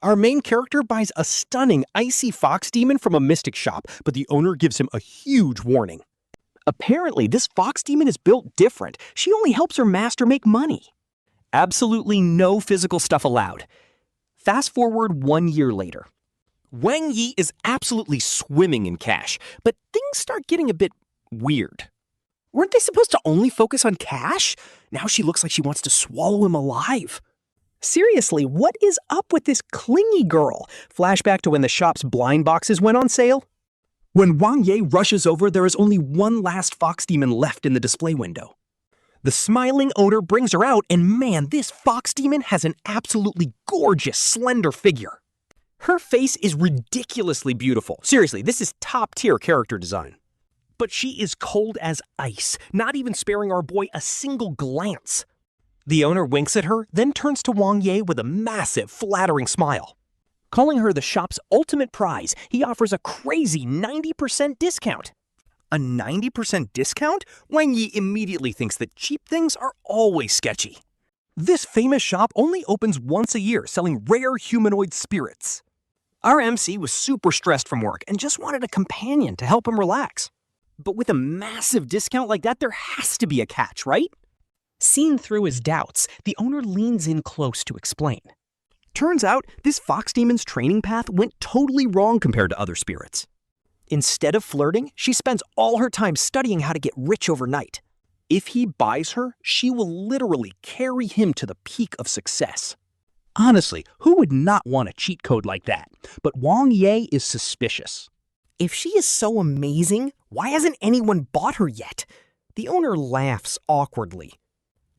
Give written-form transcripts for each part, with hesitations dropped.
Our main character buys a stunning icy fox demon from a mystic shop, but the owner gives him a huge warning. Apparently, this fox demon is built different. She only helps her master make money. Absolutely no physical stuff allowed. Fast forward 1 year later. Wang Ye is absolutely swimming in cash, but things start getting a bit weird. Weren't they supposed to only focus on cash? Now she looks like she wants to swallow him alive. Seriously, what is up with this clingy girl? Flashback to when the shop's blind boxes went on sale? When Wang Ye rushes over, there is only one last fox demon left in the display window. The smiling owner brings her out, and man, this fox demon has an absolutely gorgeous, slender figure. Her face is ridiculously beautiful. Seriously, this is top-tier character design. But she is cold as ice, not even sparing our boy a single glance. The owner winks at her, then turns to Wang Ye with a massive, flattering smile. Calling her the shop's ultimate prize, he offers a crazy 90% discount. A 90% discount? Wang Ye immediately thinks that cheap things are always sketchy. This famous shop only opens once a year, selling rare humanoid spirits. Our MC was super stressed from work and just wanted a companion to help him relax. But with a massive discount like that, there has to be a catch, right? Seen through his doubts, the owner leans in close to explain. Turns out, this fox demon's training path went totally wrong compared to other spirits. Instead of flirting, she spends all her time studying how to get rich overnight. If he buys her, she will literally carry him to the peak of success. Honestly, who would not want a cheat code like that? But Wang Ye is suspicious. If she is so amazing, why hasn't anyone bought her yet? The owner laughs awkwardly.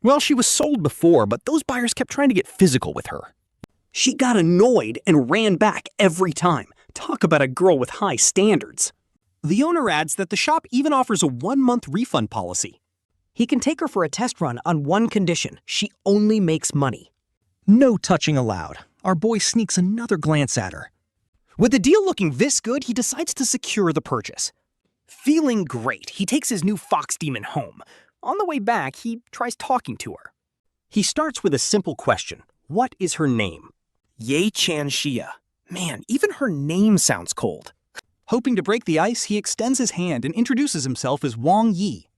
Well, she was sold before, but those buyers kept trying to get physical with her. She got annoyed and ran back every time. Talk about a girl with high standards. The owner adds that the shop even offers a 1-month refund policy. He can take her for a test run on one condition: she only makes money. No touching allowed. Our boy sneaks another glance at her. With the deal looking this good, he decides to secure the purchase. Feeling great, he takes his new fox demon home. On the way back, he tries talking to her. He starts with a simple question. What is her name? Ye Qianxue. Man, even her name sounds cold. Hoping to break the ice, he extends his hand and introduces himself as Wang Ye.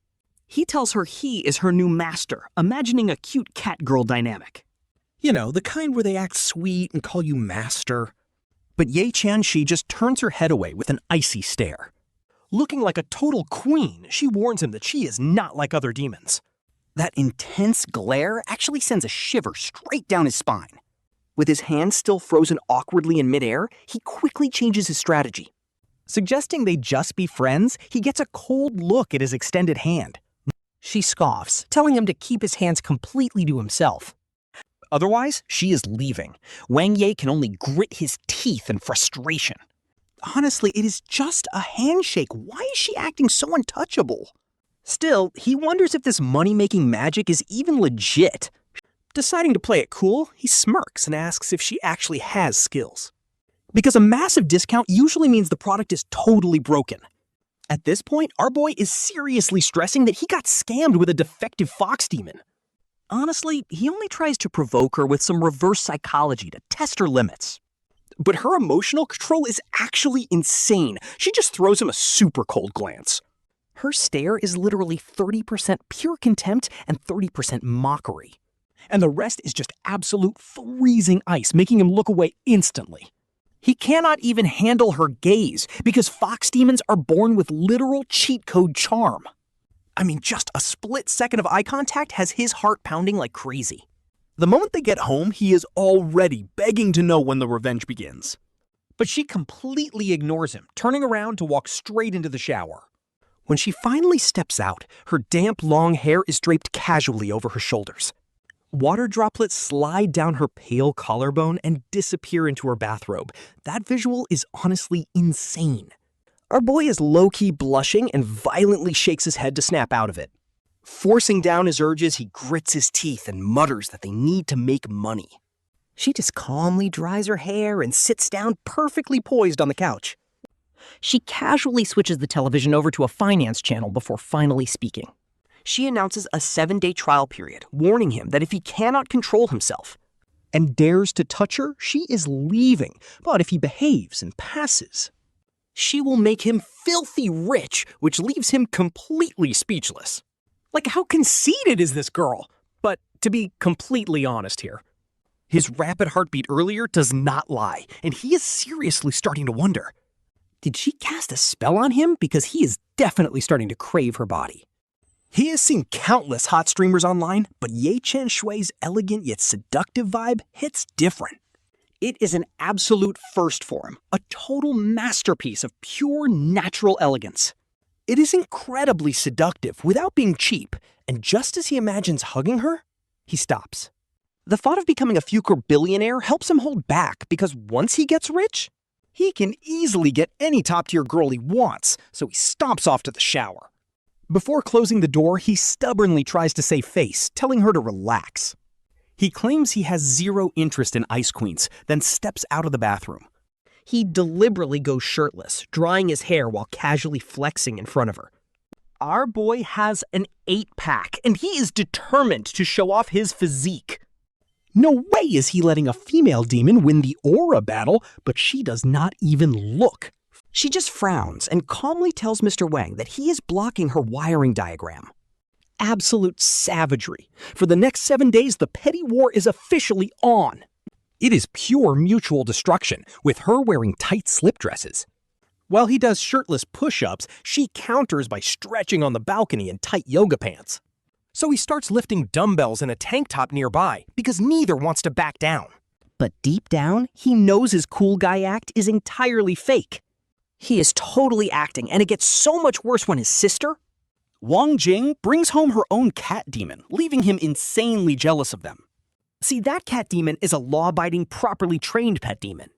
He tells her he is her new master, imagining a cute cat-girl dynamic. You know, the kind where they act sweet and call you master. But Ye Qianxue just turns her head away with an icy stare. Looking like a total queen, she warns him that she is not like other demons. That intense glare actually sends a shiver straight down his spine. With his hand still frozen awkwardly in midair, he quickly changes his strategy. Suggesting they just be friends, he gets a cold look at his extended hand. She scoffs, telling him to keep his hands completely to himself. Otherwise, she is leaving. Wang Ye can only grit his teeth in frustration. Honestly, it is just a handshake. Why is she acting so untouchable? Still, he wonders if this money-making magic is even legit. Deciding to play it cool, he smirks and asks if she actually has skills. Because a massive discount usually means the product is totally broken. At this point, our boy is seriously stressing that he got scammed with a defective fox demon. Honestly, he only tries to provoke her with some reverse psychology to test her limits. But her emotional control is actually insane. She just throws him a super cold glance. Her stare is literally 30% pure contempt and 30% mockery. And the rest is just absolute freezing ice, making him look away instantly. He cannot even handle her gaze because fox demons are born with literal cheat code charm. I mean, just a split second of eye contact has his heart pounding like crazy. The moment they get home, he is already begging to know when the revenge begins. But she completely ignores him, turning around to walk straight into the shower. When she finally steps out, her damp long hair is draped casually over her shoulders. Water droplets slide down her pale collarbone and disappear into her bathrobe. That visual is honestly insane. Our boy is low-key blushing and violently shakes his head to snap out of it. Forcing down his urges, he grits his teeth and mutters that they need to make money. She just calmly dries her hair and sits down perfectly poised on the couch. She casually switches the television over to a finance channel before finally speaking. She announces a 7-day trial period, warning him that if he cannot control himself, and dares to touch her, she is leaving. But if he behaves and passes, she will make him filthy rich, which leaves him completely speechless. Like, how conceited is this girl? But to be completely honest here, his rapid heartbeat earlier does not lie, and he is seriously starting to wonder. Did she cast a spell on him? Because he is definitely starting to crave her body. He has seen countless hot streamers online, but Ye Qianxue's elegant yet seductive vibe hits different. It is an absolute first for him, a total masterpiece of pure natural elegance. It is incredibly seductive without being cheap, and just as he imagines hugging her, he stops. The thought of becoming a future billionaire helps him hold back because once he gets rich, he can easily get any top-tier girl he wants, so he stomps off to the shower. Before closing the door, he stubbornly tries to save face, telling her to relax. He claims he has zero interest in ice queens, then steps out of the bathroom. He deliberately goes shirtless, drying his hair while casually flexing in front of her. Our boy has an 8-pack, and he is determined to show off his physique. No way is he letting a female demon win the aura battle, but she does not even look. She just frowns and calmly tells Mr. Wang that he is blocking her wiring diagram. Absolute savagery. For the next 7 days, the petty war is officially on. It is pure mutual destruction, with her wearing tight slip dresses. While he does shirtless push-ups, she counters by stretching on the balcony in tight yoga pants. So he starts lifting dumbbells in a tank top nearby, because neither wants to back down. But deep down, he knows his cool guy act is entirely fake. He is totally acting, and it gets so much worse when his sister, Wang Ye, brings home her own cat demon, leaving him insanely jealous of them. See, that cat demon is a law-abiding, properly trained pet demon.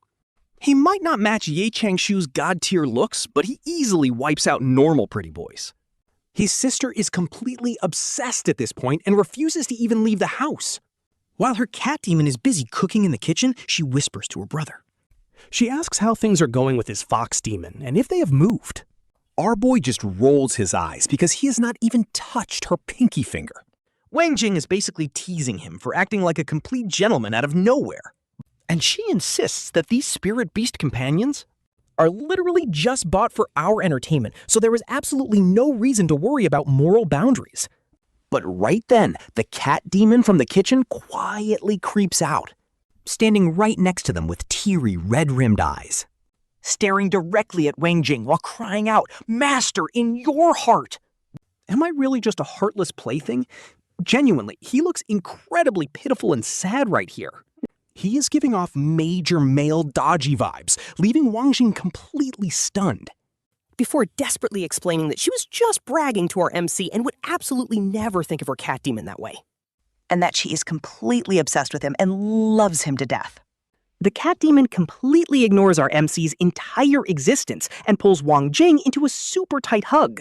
He might not match Ye Qianxue's god-tier looks, but he easily wipes out normal pretty boys. His sister is completely obsessed at this point and refuses to even leave the house. While her cat demon is busy cooking in the kitchen, she whispers to her brother. She asks how things are going with his fox demon and if they have moved. Our boy just rolls his eyes because he has not even touched her pinky finger. Wang Jing is basically teasing him for acting like a complete gentleman out of nowhere. And she insists that these spirit beast companions are literally just bought for our entertainment, so there is absolutely no reason to worry about moral boundaries. But right then, the cat demon from the kitchen quietly creeps out, standing right next to them with teary red-rimmed eyes, staring directly at Wang Jing while crying out, "Master, in your heart!" Am I really just a heartless plaything? Genuinely, he looks incredibly pitiful and sad right here. He is giving off major male dodgy vibes, leaving Wang Jing completely stunned. Before desperately explaining that she was just bragging to our MC and would absolutely never think of her cat demon that way. And that she is completely obsessed with him and loves him to death. The cat demon completely ignores our MC's entire existence and pulls Wang Jing into a super tight hug.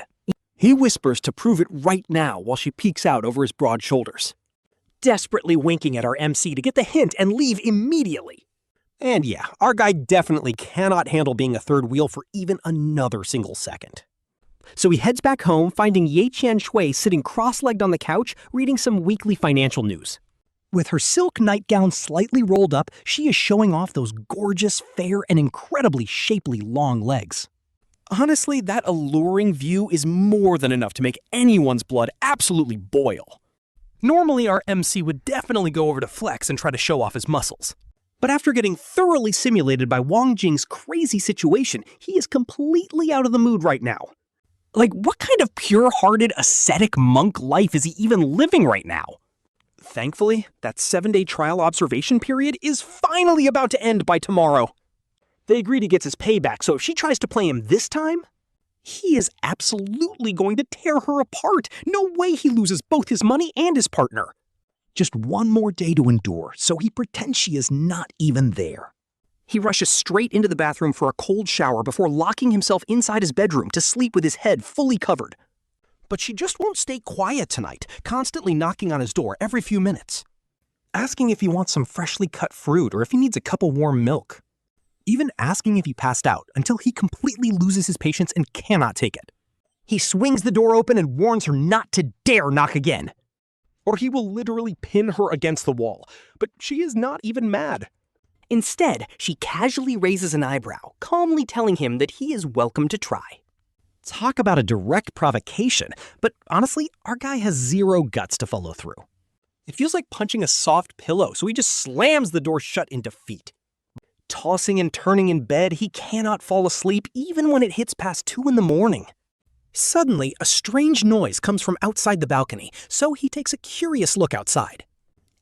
He whispers to prove it right now while she peeks out over his broad shoulders, desperately winking at our MC to get the hint and leave immediately. And yeah, our guy definitely cannot handle being a third wheel for even another single second. So he heads back home, finding Ye Qianxue sitting cross-legged on the couch, reading some weekly financial news. With her silk nightgown slightly rolled up, she is showing off those gorgeous, fair, and incredibly shapely long legs. Honestly, that alluring view is more than enough to make anyone's blood absolutely boil. Normally, our MC would definitely go over to flex and try to show off his muscles. But after getting thoroughly simulated by Wang Jing's crazy situation, he is completely out of the mood right now. Like, what kind of pure-hearted, ascetic monk life is he even living right now? Thankfully, that 7-day trial observation period is finally about to end by tomorrow. They agree he gets his payback, so if she tries to play him this time, he is absolutely going to tear her apart. No way he loses both his money and his partner. Just one more day to endure, so he pretends she is not even there. He rushes straight into the bathroom for a cold shower before locking himself inside his bedroom to sleep with his head fully covered. But she just won't stay quiet tonight, constantly knocking on his door every few minutes, asking if he wants some freshly cut fruit or if he needs a cup of warm milk. Even asking if he passed out until he completely loses his patience and cannot take it. He swings the door open and warns her not to dare knock again. or he will literally pin her against the wall. But she is not even mad. Instead, she casually raises an eyebrow, calmly telling him that he is welcome to try. Talk about a direct provocation, but honestly, our guy has zero guts to follow through. It feels like punching a soft pillow, so he just slams the door shut in defeat. Tossing and turning in bed, he cannot fall asleep even when it hits past 2 in the morning. Suddenly, a strange noise comes from outside the balcony, so he takes a curious look outside.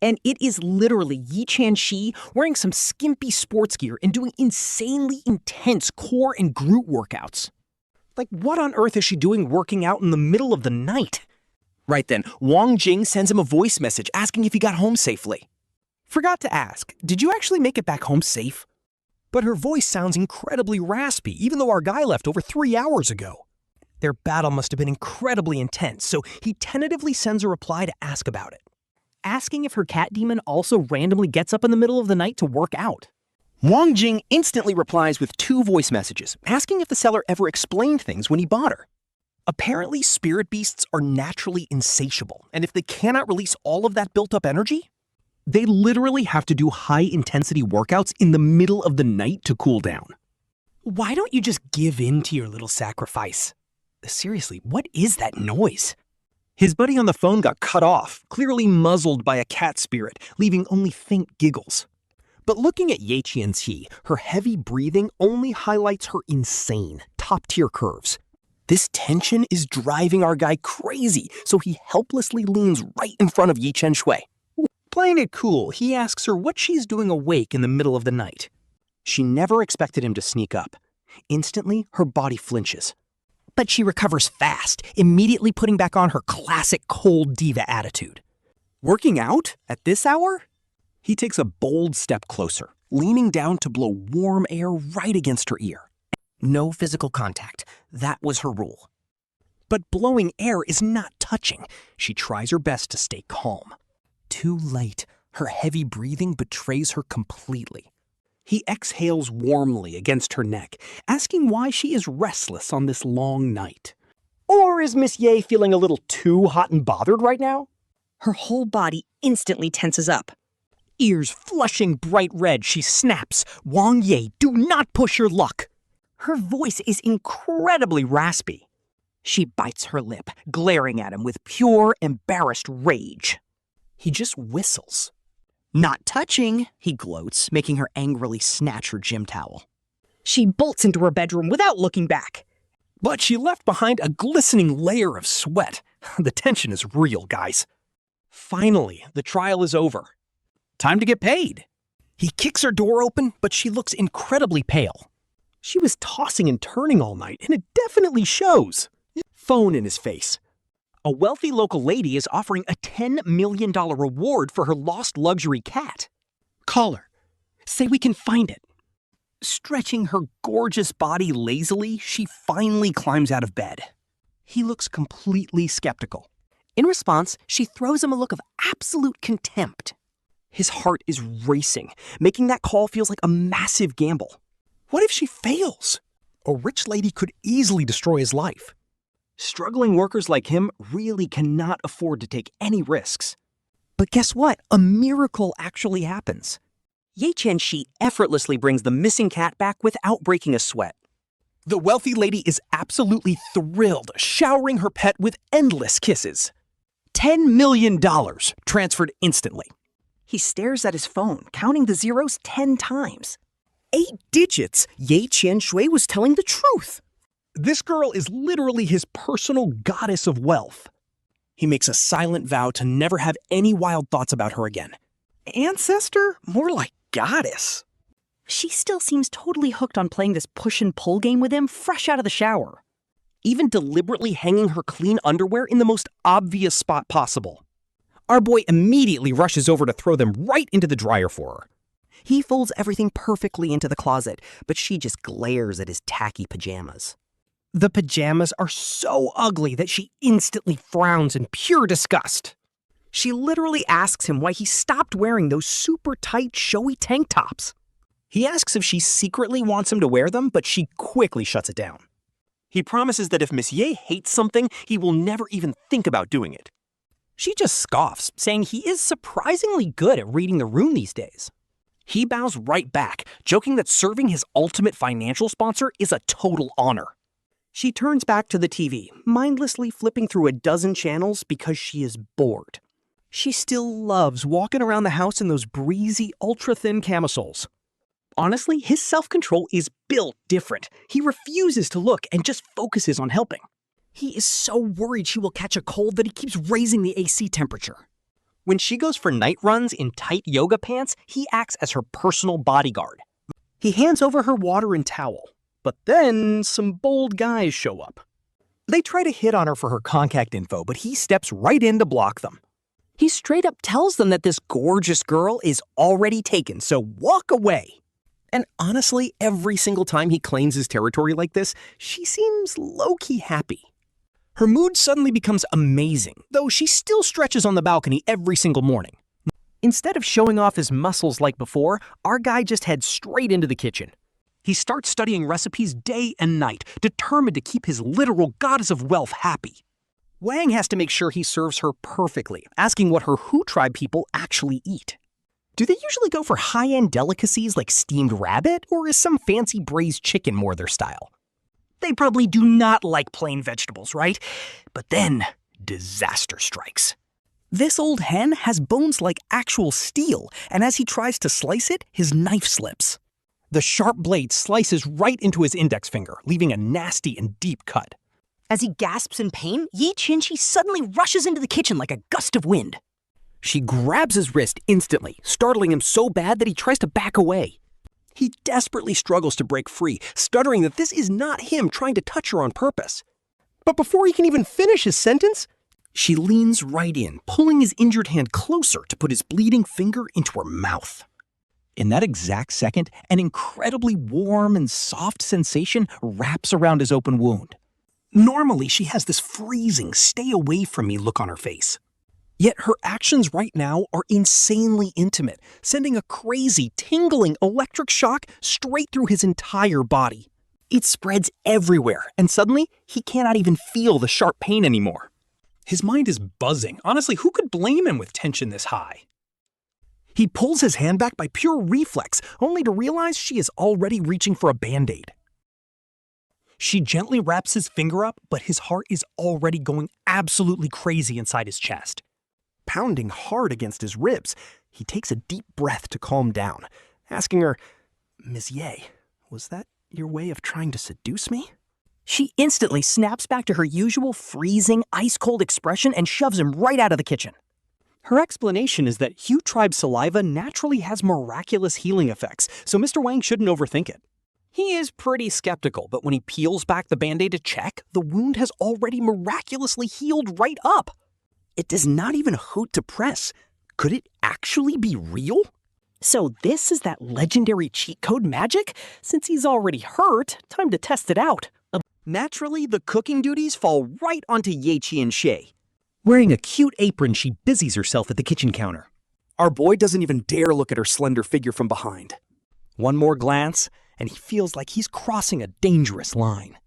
And it is literally Ye Qianxue wearing some skimpy sports gear and doing insanely intense core and glute workouts. Like, what on earth is she doing working out in the middle of the night? Right then, Wang Ye sends him a voice message asking if he got home safely. Forgot to ask, did you actually make it back home safe? But her voice sounds incredibly raspy, even though our guy left over 3 hours ago. Their battle must have been incredibly intense, so he tentatively sends a reply to ask about it, asking if her cat demon also randomly gets up in the middle of the night to work out. Wang Ye instantly replies with 2 voice messages, asking if the seller ever explained things when he bought her. Apparently, spirit beasts are naturally insatiable, and if they cannot release all of that built-up energy, they literally have to do high-intensity workouts in the middle of the night to cool down. Why don't you just give in to your little sacrifice? Seriously, what is that noise? His buddy on the phone got cut off, clearly muzzled by a cat spirit, leaving only faint giggles. But looking at Ye Qianxue, her heavy breathing only highlights her insane, top-tier curves. This tension is driving our guy crazy, so he helplessly leans right in front of Ye Qianxue. Playing it cool, he asks her what she's doing awake in the middle of the night. She never expected him to sneak up. Instantly, her body flinches. But she recovers fast, immediately putting back on her classic cold diva attitude. Working out at this hour? He takes a bold step closer, leaning down to blow warm air right against her ear. No physical contact. That was her rule. But blowing air is not touching. She tries her best to stay calm. Too late. Her heavy breathing betrays her completely. He exhales warmly against her neck, asking why she is restless on this long night. Or is Miss Ye feeling a little too hot and bothered right now? Her whole body instantly tenses up. Ears flushing bright red, she snaps, "Wang Ye, do not push your luck!" Her voice is incredibly raspy. She bites her lip, glaring at him with pure, embarrassed rage. He just whistles. "Not touching," he gloats, making her angrily snatch her gym towel. She bolts into her bedroom without looking back. But she left behind a glistening layer of sweat. The tension is real, guys. Finally, the trial is over. Time to get paid. He kicks her door open, but she looks incredibly pale. She was tossing and turning all night, and it definitely shows. Phone in his face. A wealthy local lady is offering a $10 million reward for her lost luxury cat. Call her. Say we can find it. Stretching her gorgeous body lazily, she finally climbs out of bed. He looks completely skeptical. In response, she throws him a look of absolute contempt. His heart is racing, making that call feels like a massive gamble. What if she fails? A rich lady could easily destroy his life. Struggling workers like him really cannot afford to take any risks. But guess what? A miracle actually happens. Ye Qianxue effortlessly brings the missing cat back without breaking a sweat. The wealthy lady is absolutely thrilled, showering her pet with endless kisses. $10 million transferred instantly. He stares at his phone, counting the zeros 10 times. 8 digits! Ye Qianxue was telling the truth. This girl is literally his personal goddess of wealth. He makes a silent vow to never have any wild thoughts about her again. Ancestor? More like goddess. She still seems totally hooked on playing this push and pull game with him fresh out of the shower. Even deliberately hanging her clean underwear in the most obvious spot possible. Our boy immediately rushes over to throw them right into the dryer for her. He folds everything perfectly into the closet, but she just glares at his tacky pajamas. The pajamas are so ugly that she instantly frowns in pure disgust. She literally asks him why he stopped wearing those super tight, showy tank tops. He asks if she secretly wants him to wear them, but she quickly shuts it down. He promises that if Miss Ye hates something, he will never even think about doing it. She just scoffs, saying he is surprisingly good at reading the room these days. He bows right back, joking that serving his ultimate financial sponsor is a total honor. She turns back to the TV, mindlessly flipping through a dozen channels because she is bored. She still loves walking around the house in those breezy, ultra-thin camisoles. Honestly, his self-control is built different. He refuses to look and just focuses on helping. He is so worried she will catch a cold that he keeps raising the AC temperature. When she goes for night runs in tight yoga pants, he acts as her personal bodyguard. He hands over her water and towel. But then, some bold guys show up. They try to hit on her for her contact info, but he steps right in to block them. He straight up tells them that this gorgeous girl is already taken, so walk away. And honestly, every single time he claims his territory like this, she seems low-key happy. Her mood suddenly becomes amazing, though she still stretches on the balcony every single morning. Instead of showing off his muscles like before, our guy just heads straight into the kitchen. He starts studying recipes day and night, determined to keep his literal goddess of wealth happy. Wang has to make sure he serves her perfectly, asking what her Hu tribe people actually eat. Do they usually go for high-end delicacies like steamed rabbit, or is some fancy braised chicken more their style? They probably do not like plain vegetables, right? But then, disaster strikes. This old hen has bones like actual steel, and as he tries to slice it, his knife slips. The sharp blade slices right into his index finger, leaving a nasty and deep cut. As he gasps in pain, Ye Qianxue suddenly rushes into the kitchen like a gust of wind. She grabs his wrist instantly, startling him so bad that he tries to back away. He desperately struggles to break free, stuttering that this is not him trying to touch her on purpose. But before he can even finish his sentence, she leans right in, pulling his injured hand closer to put his bleeding finger into her mouth. In that exact second, an incredibly warm and soft sensation wraps around his open wound. Normally, she has this freezing, stay-away-from-me look on her face. Yet her actions right now are insanely intimate, sending a crazy, tingling electric shock straight through his entire body. It spreads everywhere, and suddenly, he cannot even feel the sharp pain anymore. His mind is buzzing. Honestly, who could blame him with tension this high? He pulls his hand back by pure reflex, only to realize she is already reaching for a Band-Aid. She gently wraps his finger up, but his heart is already going absolutely crazy inside his chest. Pounding hard against his ribs, he takes a deep breath to calm down, asking her, "Ms. Ye, was that your way of trying to seduce me?" She instantly snaps back to her usual freezing, ice-cold expression and shoves him right out of the kitchen. Her explanation is that Hu tribe saliva naturally has miraculous healing effects, so Mr. Wang shouldn't overthink it. He is pretty skeptical, but when he peels back the Band-Aid to check, the wound has already miraculously healed right up. It does not even hurt to press. Could it actually be real? So this is that legendary cheat code magic? Since he's already hurt, time to test it out. Naturally, the cooking duties fall right onto Ye Qianxue. Wearing a cute apron, she busies herself at the kitchen counter. Our boy doesn't even dare look at her slender figure from behind. One more glance, and he feels like he's crossing a dangerous line.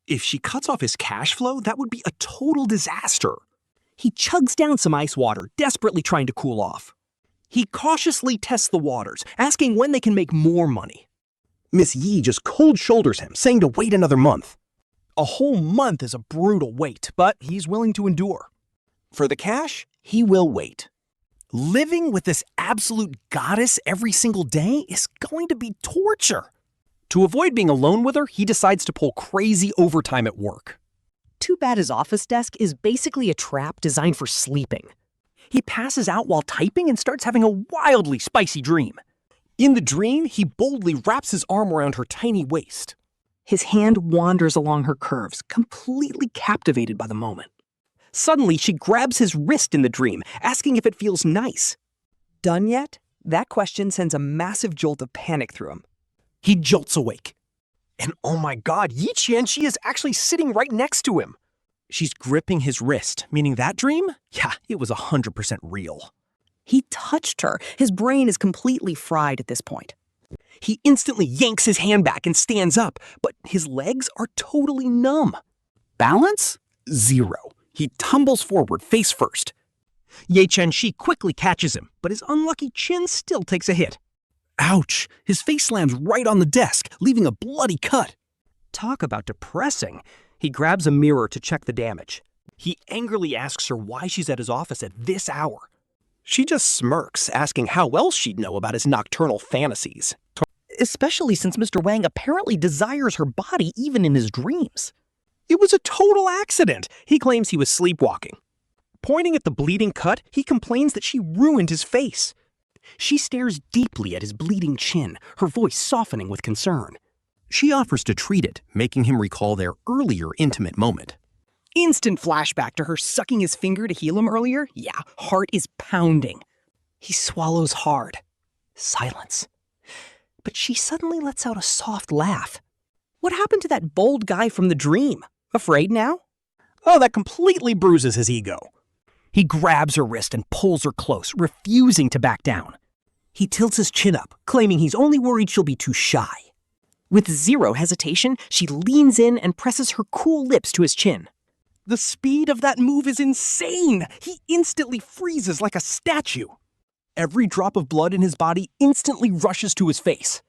If she cuts off his cash flow, that would be a total disaster. He chugs down some ice water, desperately trying to cool off. He cautiously tests the waters, asking when they can make more money. Miss Yi just cold shoulders him, saying to wait another month. A whole month is a brutal wait, but he's willing to endure. For the cash, he will wait. Living with this absolute goddess every single day is going to be torture. To avoid being alone with her, he decides to pull crazy overtime at work. Too bad his office desk is basically a trap designed for sleeping. He passes out while typing and starts having a wildly spicy dream. In the dream, he boldly wraps his arm around her tiny waist. His hand wanders along her curves, completely captivated by the moment. Suddenly, she grabs his wrist in the dream, asking if it feels nice. Done yet? That question sends a massive jolt of panic through him. He jolts awake. And oh my god, Ye Qianxue is actually sitting right next to him. She's gripping his wrist, meaning that dream? Yeah, it was 100% real. He touched her. His brain is completely fried at this point. He instantly yanks his hand back and stands up, but his legs are totally numb. Balance? Zero. He tumbles forward face first. Ye Qianxue quickly catches him, but his unlucky chin still takes a hit. Ouch! His face slams right on the desk, leaving a bloody cut. Talk about depressing. He grabs a mirror to check the damage. He angrily asks her why she's at his office at this hour. She just smirks, asking how else she'd know about his nocturnal fantasies. Especially since Mr. Wang apparently desires her body even in his dreams. It was a total accident. He claims he was sleepwalking. Pointing at the bleeding cut, he complains that she ruined his face. She stares deeply at his bleeding chin, her voice softening with concern. She offers to treat it, making him recall their earlier intimate moment. Instant flashback to her sucking his finger to heal him earlier. Yeah, heart is pounding. He swallows hard. Silence. But she suddenly lets out a soft laugh. What happened to that bold guy from the dream? Afraid now? Oh, that completely bruises his ego. He grabs her wrist and pulls her close, refusing to back down. He tilts his chin up, claiming he's only worried she'll be too shy. With zero hesitation, she leans in and presses her cool lips to his chin. The speed of that move is insane! He instantly freezes like a statue. Every drop of blood in his body instantly rushes to his face.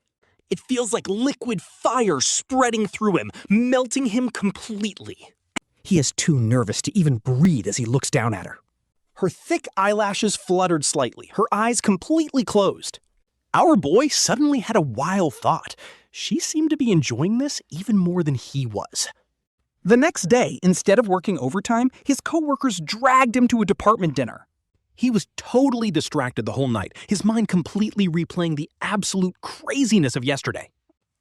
It feels like liquid fire spreading through him, melting him completely. He is too nervous to even breathe as he looks down at her. Her thick eyelashes fluttered slightly, her eyes completely closed. Our boy suddenly had a wild thought. She seemed to be enjoying this even more than he was. The next day, instead of working overtime, his coworkers dragged him to a department dinner. He was totally distracted the whole night, his mind completely replaying the absolute craziness of yesterday.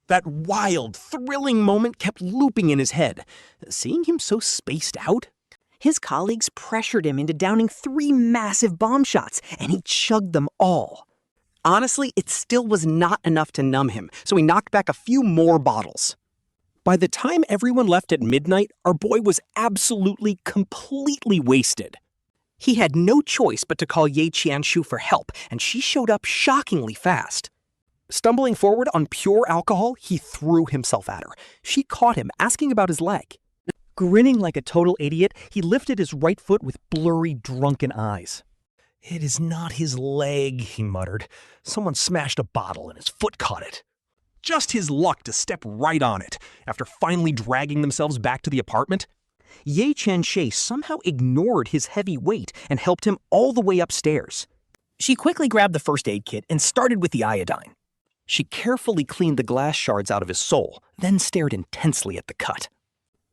That wild, thrilling moment kept looping in his head. Seeing him so spaced out, his colleagues pressured him into downing 3 massive bomb shots, and he chugged them all. Honestly, it still was not enough to numb him, so he knocked back a few more bottles. By the time everyone left at midnight, our boy was absolutely, completely wasted. He had no choice but to call Ye Qianxue for help, and she showed up shockingly fast. Stumbling forward on pure alcohol, he threw himself at her. She caught him, asking about his leg. Grinning like a total idiot, he lifted his right foot with blurry, drunken eyes. "It is not his leg," he muttered. "Someone smashed a bottle and his foot caught it." Just his luck to step right on it. After finally dragging themselves back to the apartment, Ye Qianxue somehow ignored his heavy weight and helped him all the way upstairs. She quickly grabbed the first aid kit and started with the iodine. She carefully cleaned the glass shards out of his sole, then stared intensely at the cut.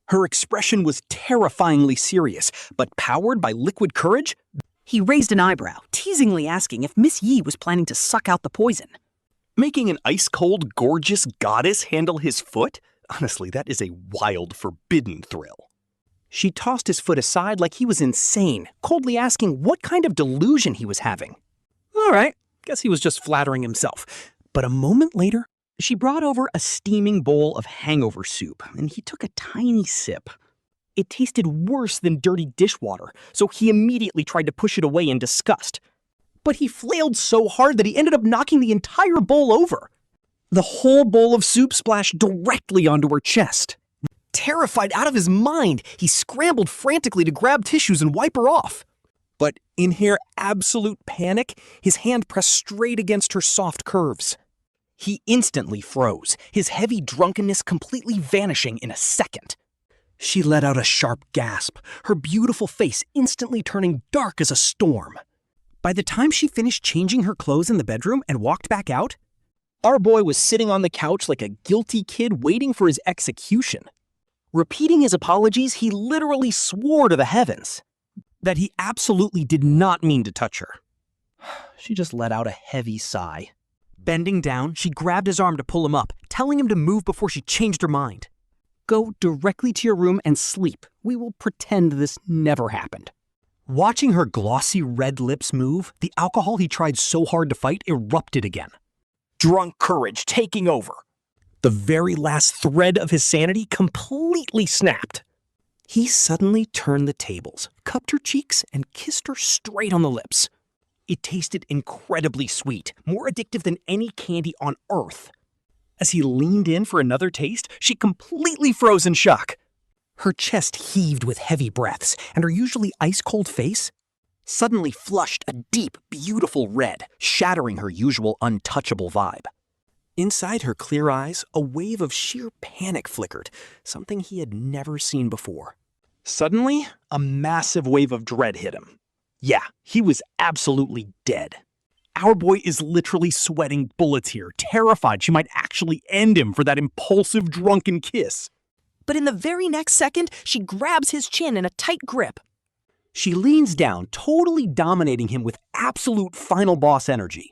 Her expression was terrifyingly serious, but powered by liquid courage. He raised an eyebrow, teasingly asking if Miss Yi was planning to suck out the poison. Making an ice-cold, gorgeous goddess handle his foot? Honestly, that is a wild, forbidden thrill. She tossed his foot aside like he was insane, coldly asking what kind of delusion he was having. All right, guess he was just flattering himself. But a moment later, she brought over a steaming bowl of hangover soup, and he took a tiny sip. It tasted worse than dirty dishwater, so he immediately tried to push it away in disgust. But he flailed so hard that he ended up knocking the entire bowl over. The whole bowl of soup splashed directly onto her chest. Terrified out of his mind, he scrambled frantically to grab tissues and wipe her off. But in her absolute panic, his hand pressed straight against her soft curves. He instantly froze, his heavy drunkenness completely vanishing in a second. She let out a sharp gasp, her beautiful face instantly turning dark as a storm. By the time she finished changing her clothes in the bedroom and walked back out, our boy was sitting on the couch like a guilty kid waiting for his execution. Repeating his apologies, he literally swore to the heavens that he absolutely did not mean to touch her. She just let out a heavy sigh. Bending down, she grabbed his arm to pull him up, telling him to move before she changed her mind. "Go directly to your room and sleep. We will pretend this never happened." Watching her glossy red lips move, the alcohol he tried so hard to fight erupted again. Drunk courage taking over. The very last thread of his sanity completely snapped. He suddenly turned the tables, cupped her cheeks, and kissed her straight on the lips. It tasted incredibly sweet, more addictive than any candy on earth. As he leaned in for another taste, she completely froze in shock. Her chest heaved with heavy breaths, and her usually ice-cold face suddenly flushed a deep, beautiful red, shattering her usual untouchable vibe. Inside her clear eyes, a wave of sheer panic flickered, something he had never seen before. Suddenly, a massive wave of dread hit him. Yeah, he was absolutely dead. Our boy is literally sweating bullets here, terrified she might actually end him for that impulsive, drunken kiss. But in the very next second, she grabs his chin in a tight grip. She leans down, totally dominating him with absolute final boss energy,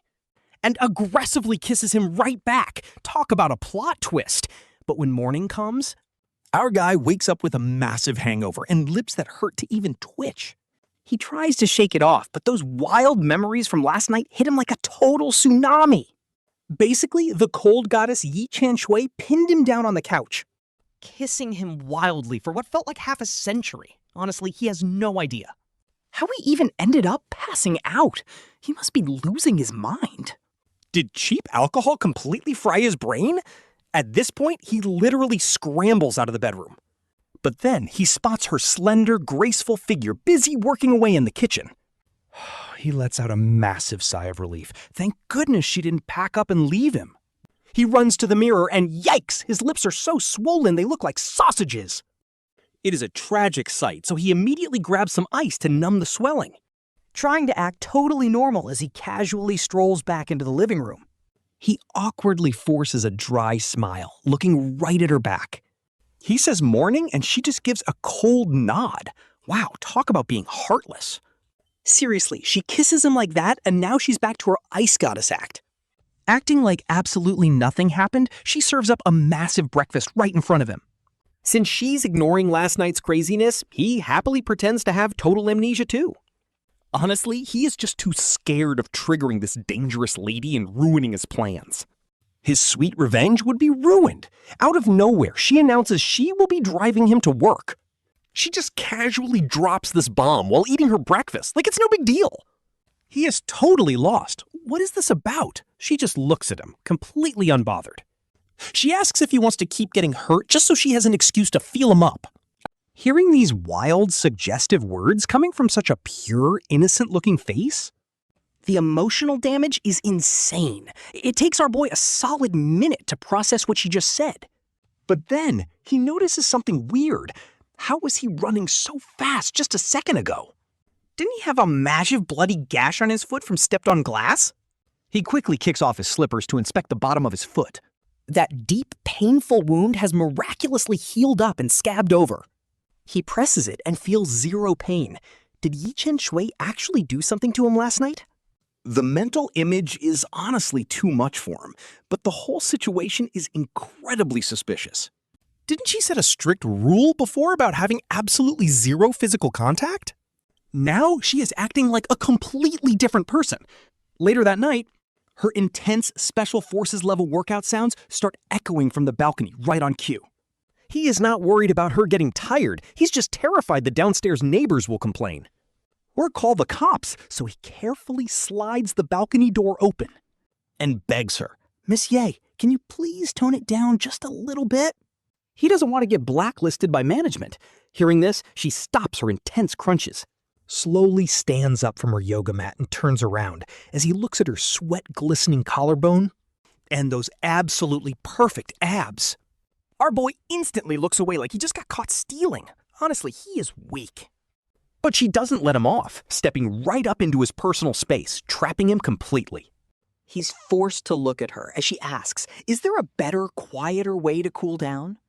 and aggressively kisses him right back. Talk about a plot twist. But when morning comes, our guy wakes up with a massive hangover and lips that hurt to even twitch. He tries to shake it off, but those wild memories from last night hit him like a total tsunami. Basically, the cold goddess Ye Qianxue pinned him down on the couch, Kissing him wildly for what felt like half a century. Honestly, he has no idea. How he even ended up passing out? He must be losing his mind. Did cheap alcohol completely fry his brain? At this point, he literally scrambles out of the bedroom. But then he spots her slender, graceful figure busy working away in the kitchen. He lets out a massive sigh of relief. Thank goodness she didn't pack up and leave him. He runs to the mirror and yikes, his lips are so swollen they look like sausages. It is a tragic sight, so he immediately grabs some ice to numb the swelling, Trying to act totally normal as he casually strolls back into the living room. He awkwardly forces a dry smile, looking right at her back. He says morning, and she just gives a cold nod. Wow, talk about being heartless. Seriously, she kisses him like that, and now she's back to her ice goddess act. Acting like absolutely nothing happened, she serves up a massive breakfast right in front of him. Since she's ignoring last night's craziness, he happily pretends to have total amnesia too. Honestly, he is just too scared of triggering this dangerous lady and ruining his plans. His sweet revenge would be ruined. Out of nowhere, she announces she will be driving him to work. She just casually drops this bomb while eating her breakfast, like it's no big deal. He is totally lost. What is this about? She just looks at him, completely unbothered. She asks if he wants to keep getting hurt just so she has an excuse to feel him up. Hearing these wild, suggestive words coming from such a pure, innocent-looking face? The emotional damage is insane. It takes our boy a solid minute to process what she just said. But then, he notices something weird. How was he running so fast just a second ago? Didn't he have a massive bloody gash on his foot from stepped-on glass? He quickly kicks off his slippers to inspect the bottom of his foot. That deep, painful wound has miraculously healed up and scabbed over. He presses it and feels zero pain. Did Ye Qianxue actually do something to him last night? The mental image is honestly too much for him, but the whole situation is incredibly suspicious. Didn't she set a strict rule before about having absolutely zero physical contact? Now she is acting like a completely different person. Later that night, her intense Special Forces level workout sounds start echoing from the balcony right on cue. He is not worried about her getting tired. He's just terrified the downstairs neighbors will complain or call the cops, so he carefully slides the balcony door open and begs her, "Miss Ye, can you please tone it down just a little bit?" He doesn't want to get blacklisted by management. Hearing this, she stops her intense crunches, slowly stands up from her yoga mat and turns around as he looks at her sweat-glistening collarbone and those absolutely perfect abs. Our boy instantly looks away like he just got caught stealing. Honestly, he is weak. But she doesn't let him off, stepping right up into his personal space, trapping him completely. He's forced to look at her as she asks, "Is there a better, quieter way to cool down?"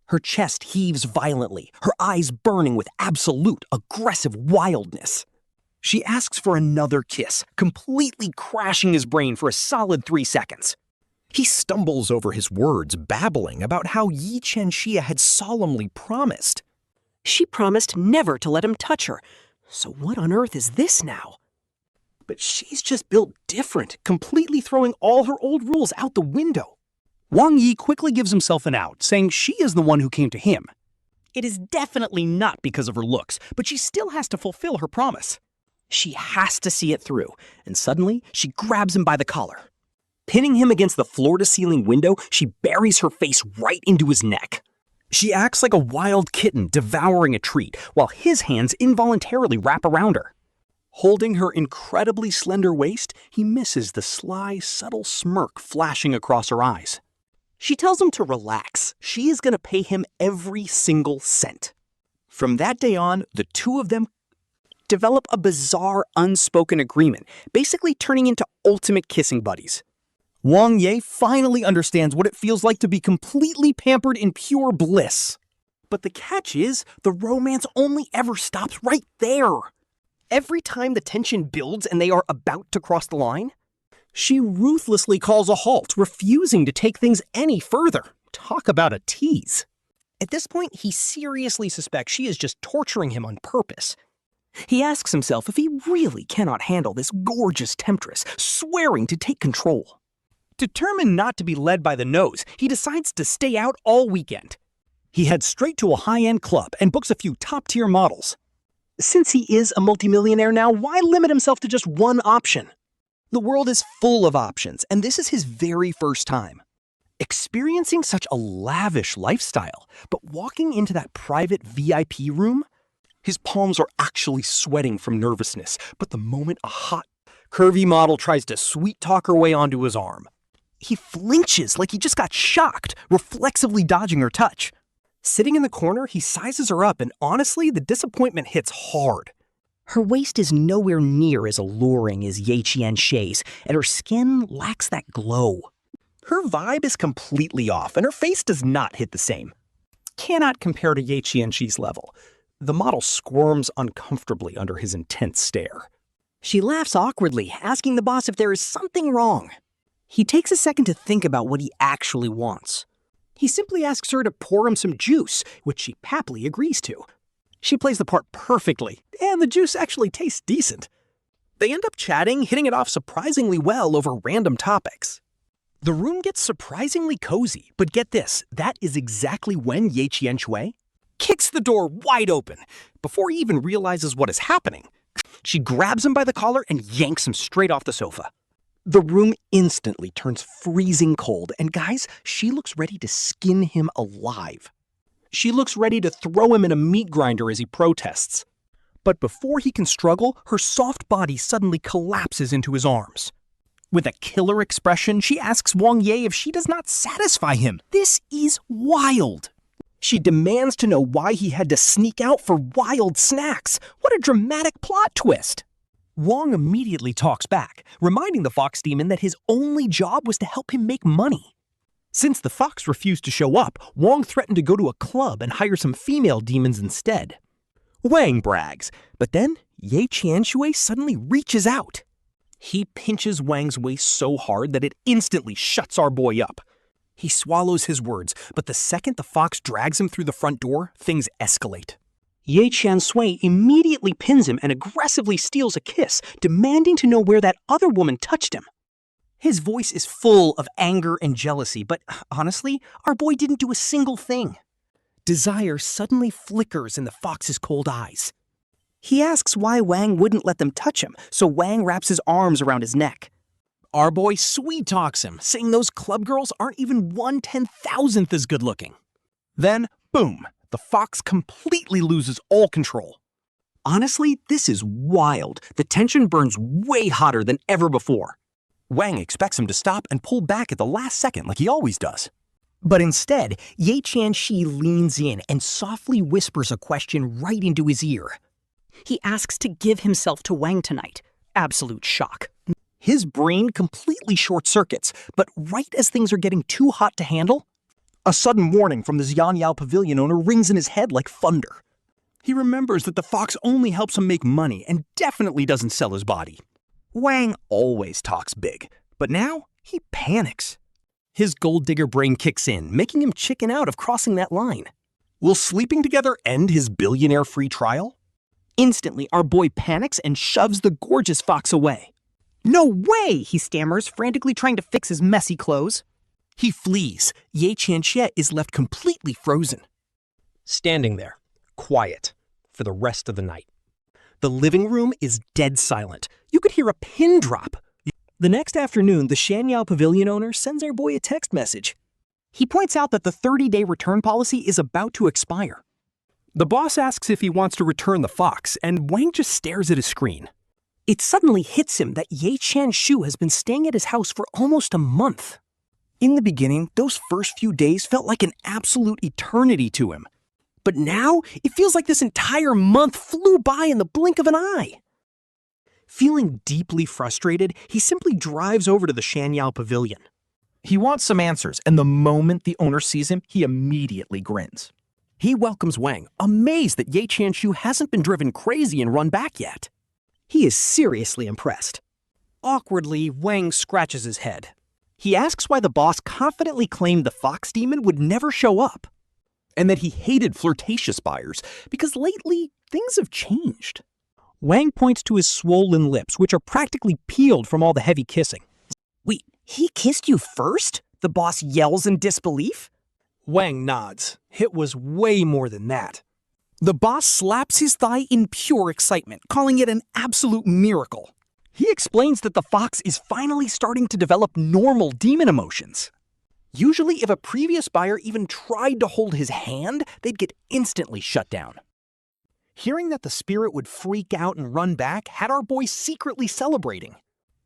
Her chest heaves violently, her eyes burning with absolute, aggressive wildness. She asks for another kiss, completely crashing his brain for a solid 3 seconds. He stumbles over his words, babbling about how Ye Qianxue had solemnly promised. She promised never to let him touch her, so what on earth is this now? But she's just built different, completely throwing all her old rules out the window. Wang Ye quickly gives himself an out, saying she is the one who came to him. It is definitely not because of her looks, but she still has to fulfill her promise. She has to see it through, and suddenly she grabs him by the collar. Pinning him against the floor-to-ceiling window, she buries her face right into his neck. She acts like a wild kitten devouring a treat, while his hands involuntarily wrap around her. Holding her incredibly slender waist, he misses the sly, subtle smirk flashing across her eyes. She tells him to relax. She is going to pay him every single cent. From that day on, the two of them develop a bizarre, unspoken agreement, basically turning into ultimate kissing buddies. Wang Ye finally understands what it feels like to be completely pampered in pure bliss. But the catch is, the romance only ever stops right there. Every time the tension builds and they are about to cross the line, she ruthlessly calls a halt, refusing to take things any further. Talk about a tease. At this point, he seriously suspects she is just torturing him on purpose. He asks himself if he really cannot handle this gorgeous temptress, swearing to take control. Determined not to be led by the nose, he decides to stay out all weekend. He heads straight to a high-end club and books a few top-tier models. Since he is a multimillionaire now, why limit himself to just one option? The world is full of options, and this is his very first time experiencing such a lavish lifestyle. But walking into that private VIP room, his palms are actually sweating from nervousness. But the moment a hot, curvy model tries to sweet-talk her way onto his arm, he flinches like he just got shocked, reflexively dodging her touch. Sitting in the corner, he sizes her up, and honestly, the disappointment hits hard. Her waist is nowhere near as alluring as Ye Qianxue's, and her skin lacks that glow. Her vibe is completely off, and her face does not hit the same. Cannot compare to Ye Qianxue's level. The model squirms uncomfortably under his intense stare. She laughs awkwardly, asking the boss if there is something wrong. He takes a second to think about what he actually wants. He simply asks her to pour him some juice, which she happily agrees to. She plays the part perfectly, and the juice actually tastes decent. They end up chatting, hitting it off surprisingly well over random topics. The room gets surprisingly cozy, but get this, that is exactly when Ye Qianxue kicks the door wide open. Before he even realizes what is happening, she grabs him by the collar and yanks him straight off the sofa. The room instantly turns freezing cold, and guys, she looks ready to skin him alive. She looks ready to throw him in a meat grinder as he protests. But before he can struggle, her soft body suddenly collapses into his arms. With a killer expression, she asks Wang Ye if she does not satisfy him. This is wild. She demands to know why he had to sneak out for wild snacks. What a dramatic plot twist. Wang immediately talks back, reminding the fox demon that his only job was to help him make money. Since the fox refused to show up, Wang threatened to go to a club and hire some female demons instead. Wang brags, but then Ye Qianxue suddenly reaches out. He pinches Wang's waist so hard that it instantly shuts our boy up. He swallows his words, but the second the fox drags him through the front door, things escalate. Ye Qianxue immediately pins him and aggressively steals a kiss, demanding to know where that other woman touched him. His voice is full of anger and jealousy, but honestly, our boy didn't do a single thing. Desire suddenly flickers in the fox's cold eyes. He asks why Wang wouldn't let them touch him, so Wang wraps his arms around his neck. Our boy sweet-talks him, saying those club girls aren't even 1/10,000th as good-looking. Then, boom, the fox completely loses all control. Honestly, this is wild. The tension burns way hotter than ever before. Wang expects him to stop and pull back at the last second like he always does. But instead, Ye Qianxue leans in and softly whispers a question right into his ear. He asks to give himself to Wang tonight. Absolute shock. His brain completely short-circuits, but right as things are getting too hot to handle, a sudden warning from the Xianyao pavilion owner rings in his head like thunder. He remembers that the fox only helps him make money and definitely doesn't sell his body. Wang always talks big, but now he panics. His gold digger brain kicks in, making him chicken out of crossing that line. Will sleeping together end his billionaire free trial? Instantly, our boy panics and shoves the gorgeous fox away. No way, he stammers, frantically trying to fix his messy clothes. He flees. Ye Qianxue is left completely frozen. Standing there, quiet, for the rest of the night. The living room is dead silent. You could hear a pin drop. The next afternoon, the Xianyao pavilion owner sends our boy a text message. He points out that the 30-day return policy is about to expire. The boss asks if he wants to return the fox, and Wang just stares at his screen. It suddenly hits him that Ye Qianxue has been staying at his house for almost a month. In the beginning, those first few days felt like an absolute eternity to him. But now, it feels like this entire month flew by in the blink of an eye. Feeling deeply frustrated, he simply drives over to the Shanyao Pavilion. He wants some answers, and the moment the owner sees him, he immediately grins. He welcomes Wang, amazed that Ye Qianxue hasn't been driven crazy and run back yet. He is seriously impressed. Awkwardly, Wang scratches his head. He asks why the boss confidently claimed the fox demon would never show up, and that he hated flirtatious buyers because lately things have changed. Wang points to his swollen lips, which are practically peeled from all the heavy kissing. Wait, he kissed you first? The boss yells in disbelief. Wang nods. It was way more than that. The boss slaps his thigh in pure excitement, calling it an absolute miracle. He explains that the fox is finally starting to develop normal demon emotions. Usually, if a previous buyer even tried to hold his hand, they'd get instantly shut down. Hearing that the spirit would freak out and run back had our boy secretly celebrating.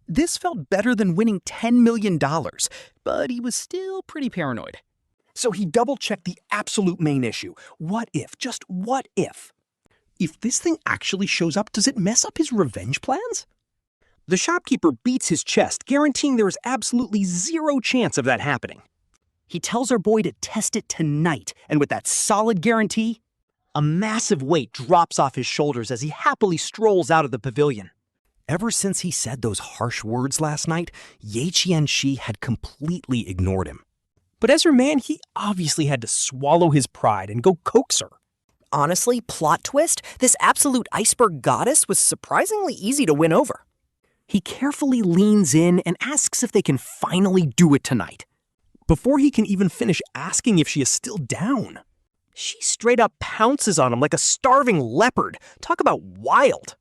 This felt better than winning $10 million, but he was still pretty paranoid. So he double-checked the absolute main issue. What if? Just what if? If this thing actually shows up, does it mess up his revenge plans? The shopkeeper beats his chest, guaranteeing there is absolutely zero chance of that happening. He tells our boy to test it tonight, and with that solid guarantee, a massive weight drops off his shoulders as he happily strolls out of the pavilion. Ever since he said those harsh words last night, Ye Qianxue had completely ignored him. But as her man, he obviously had to swallow his pride and go coax her. Honestly, plot twist, this absolute iceberg goddess was surprisingly easy to win over. He carefully leans in and asks if they can finally do it tonight, before he can even finish asking if she is still down. She straight up pounces on him like a starving leopard. Talk about wild.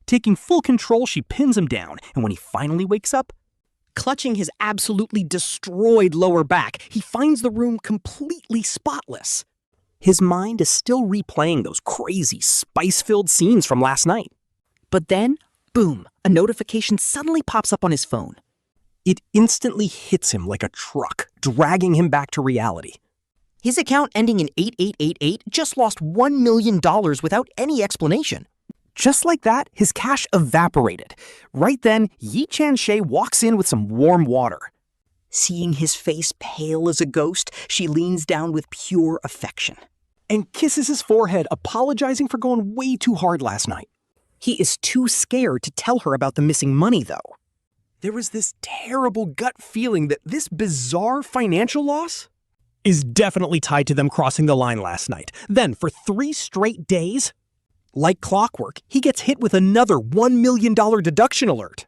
Taking full control, she pins him down, and when he finally wakes up, clutching his absolutely destroyed lower back, he finds the room completely spotless. His mind is still replaying those crazy, spice-filled scenes from last night. But then, boom, a notification suddenly pops up on his phone. It instantly hits him like a truck, dragging him back to reality. His account ending in 8888 just lost $1 million without any explanation. Just like that, his cash evaporated. Right then, Ye Qianxue walks in with some warm water. Seeing his face pale as a ghost, she leans down with pure affection and kisses his forehead, apologizing for going way too hard last night. He is too scared to tell her about the missing money, though. There was this terrible gut feeling that this bizarre financial loss is definitely tied to them crossing the line last night. Then, for 3 straight days, like clockwork, he gets hit with another $1 million deduction alert.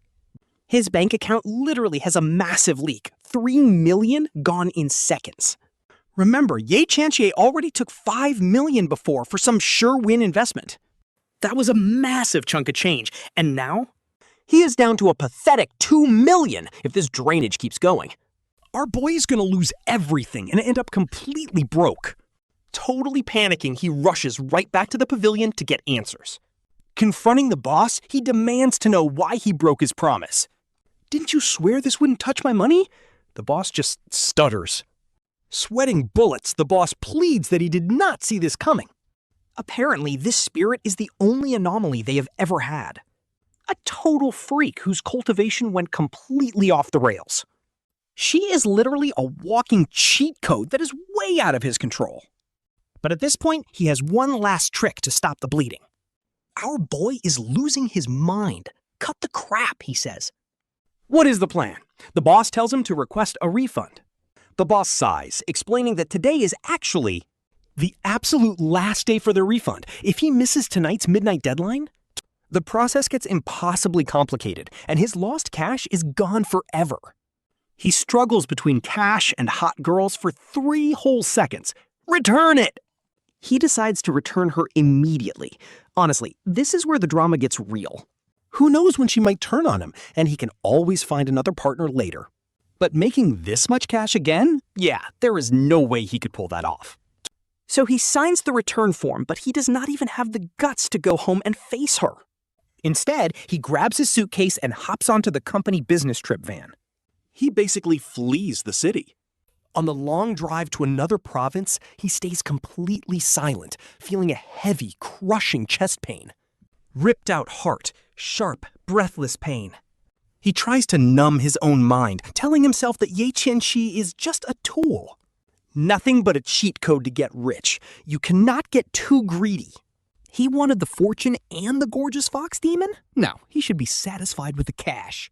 His bank account literally has a massive leak. $3 million gone in seconds. Remember, Ye Qianxue already took $5 million before for some sure win investment. That was a massive chunk of change, and now he is down to a pathetic $2 million if this drainage keeps going. Our boy is going to lose everything and end up completely broke. Totally panicking, he rushes right back to the pavilion to get answers. Confronting the boss, he demands to know why he broke his promise. Didn't you swear this wouldn't touch my money? The boss just stutters. Sweating bullets, the boss pleads that he did not see this coming. Apparently, this spirit is the only anomaly they have ever had. A total freak whose cultivation went completely off the rails. She is literally a walking cheat code that is way out of his control. But at this point, he has one last trick to stop the bleeding. Our boy is losing his mind. Cut the crap, he says. What is the plan? The boss tells him to request a refund. The boss sighs, explaining that today is actually the absolute last day for the refund. If he misses tonight's midnight deadline, the process gets impossibly complicated, and his lost cash is gone forever. He struggles between cash and hot girls for 3 whole seconds. Return it! He decides to return her immediately. Honestly, this is where the drama gets real. Who knows when she might turn on him, and he can always find another partner later. But making this much cash again? Yeah, there is no way he could pull that off. So he signs the return form, but he does not even have the guts to go home and face her. Instead, he grabs his suitcase and hops onto the company business trip van. He basically flees the city. On the long drive to another province, he stays completely silent, feeling a heavy, crushing chest pain. Ripped out heart, sharp, breathless pain. He tries to numb his own mind, telling himself that Ye Qianxue is just a tool. Nothing but a cheat code to get rich. You cannot get too greedy. He wanted the fortune and the gorgeous fox demon? No, he should be satisfied with the cash.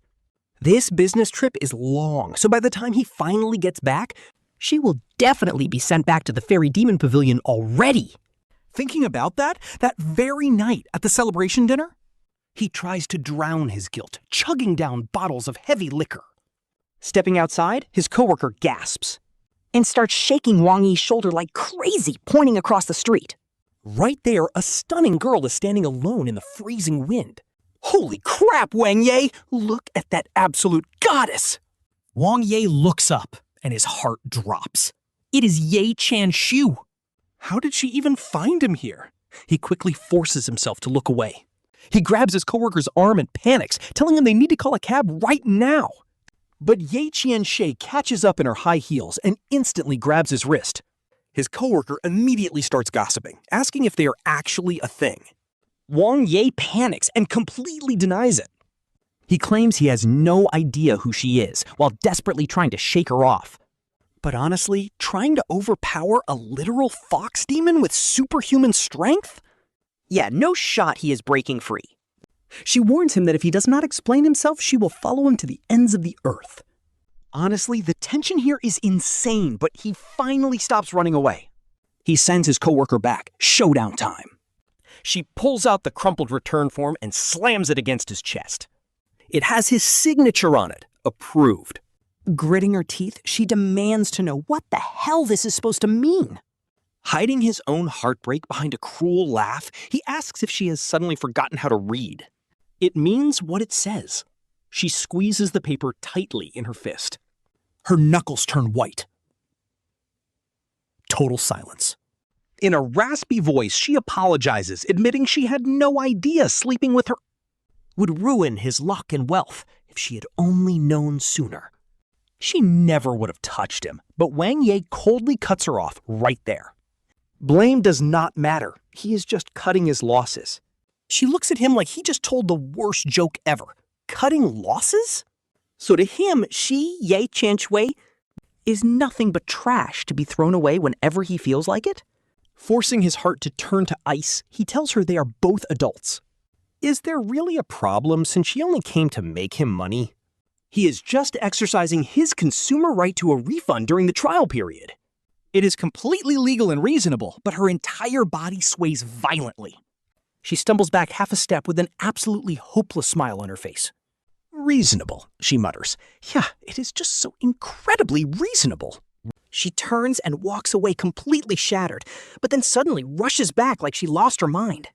This business trip is long, so by the time he finally gets back, she will definitely be sent back to the Fairy Demon Pavilion already. Thinking about that very night at the celebration dinner, he tries to drown his guilt, chugging down bottles of heavy liquor. Stepping outside, his coworker gasps And starts shaking Wang Ye's shoulder like crazy, pointing across the street. Right there, a stunning girl is standing alone in the freezing wind. Holy crap, Wang Ye! Look at that absolute goddess! Wang Ye looks up, and his heart drops. It is Ye Qianxue. How did she even find him here? He quickly forces himself to look away. He grabs his coworker's arm and panics, telling him they need to call a cab right now. But Ye Qianxue catches up in her high heels and instantly grabs his wrist. His coworker immediately starts gossiping, asking if they are actually a thing. Wang Ye panics and completely denies it. He claims he has no idea who she is, while desperately trying to shake her off. But honestly, trying to overpower a literal fox demon with superhuman strength? Yeah, no shot he is breaking free. She warns him that if he does not explain himself, she will follow him to the ends of the earth. Honestly, the tension here is insane, but he finally stops running away. He sends his coworker back. Showdown time. She pulls out the crumpled return form and slams it against his chest. It has his signature on it. Approved. Gritting her teeth, she demands to know what the hell this is supposed to mean. Hiding his own heartbreak behind a cruel laugh, he asks if she has suddenly forgotten how to read. It means what it says. She squeezes the paper tightly in her fist. Her knuckles turn white. Total silence. In a raspy voice, she apologizes, admitting she had no idea sleeping with her would ruin his luck and wealth if she had only known sooner. She never would have touched him, but Wang Ye coldly cuts her off right there. Blame does not matter. He is just cutting his losses. She looks at him like he just told the worst joke ever. Cutting losses? So to him, she, Ye Qianxue, is nothing but trash to be thrown away whenever he feels like it? Forcing his heart to turn to ice, he tells her they are both adults. Is there really a problem since she only came to make him money? He is just exercising his consumer right to a refund during the trial period. It is completely legal and reasonable, but her entire body sways violently. She stumbles back half a step with an absolutely hopeless smile on her face. Reasonable, she mutters. Yeah, it is just so incredibly reasonable. She turns and walks away completely shattered, but then suddenly rushes back like she lost her mind.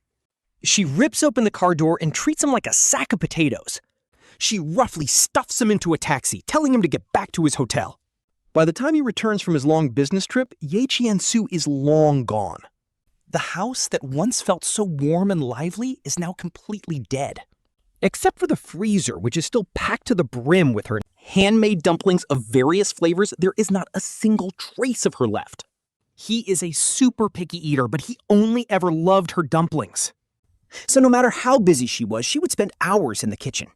She rips open the car door and treats him like a sack of potatoes. She roughly stuffs him into a taxi, telling him to get back to his hotel. By the time he returns from his long business trip, Ye Qianxue is long gone. The house that once felt so warm and lively is now completely dead. Except for the freezer, which is still packed to the brim with her handmade dumplings of various flavors, there is not a single trace of her left. He is a super picky eater, but he only ever loved her dumplings. So no matter how busy she was, she would spend hours in the kitchen,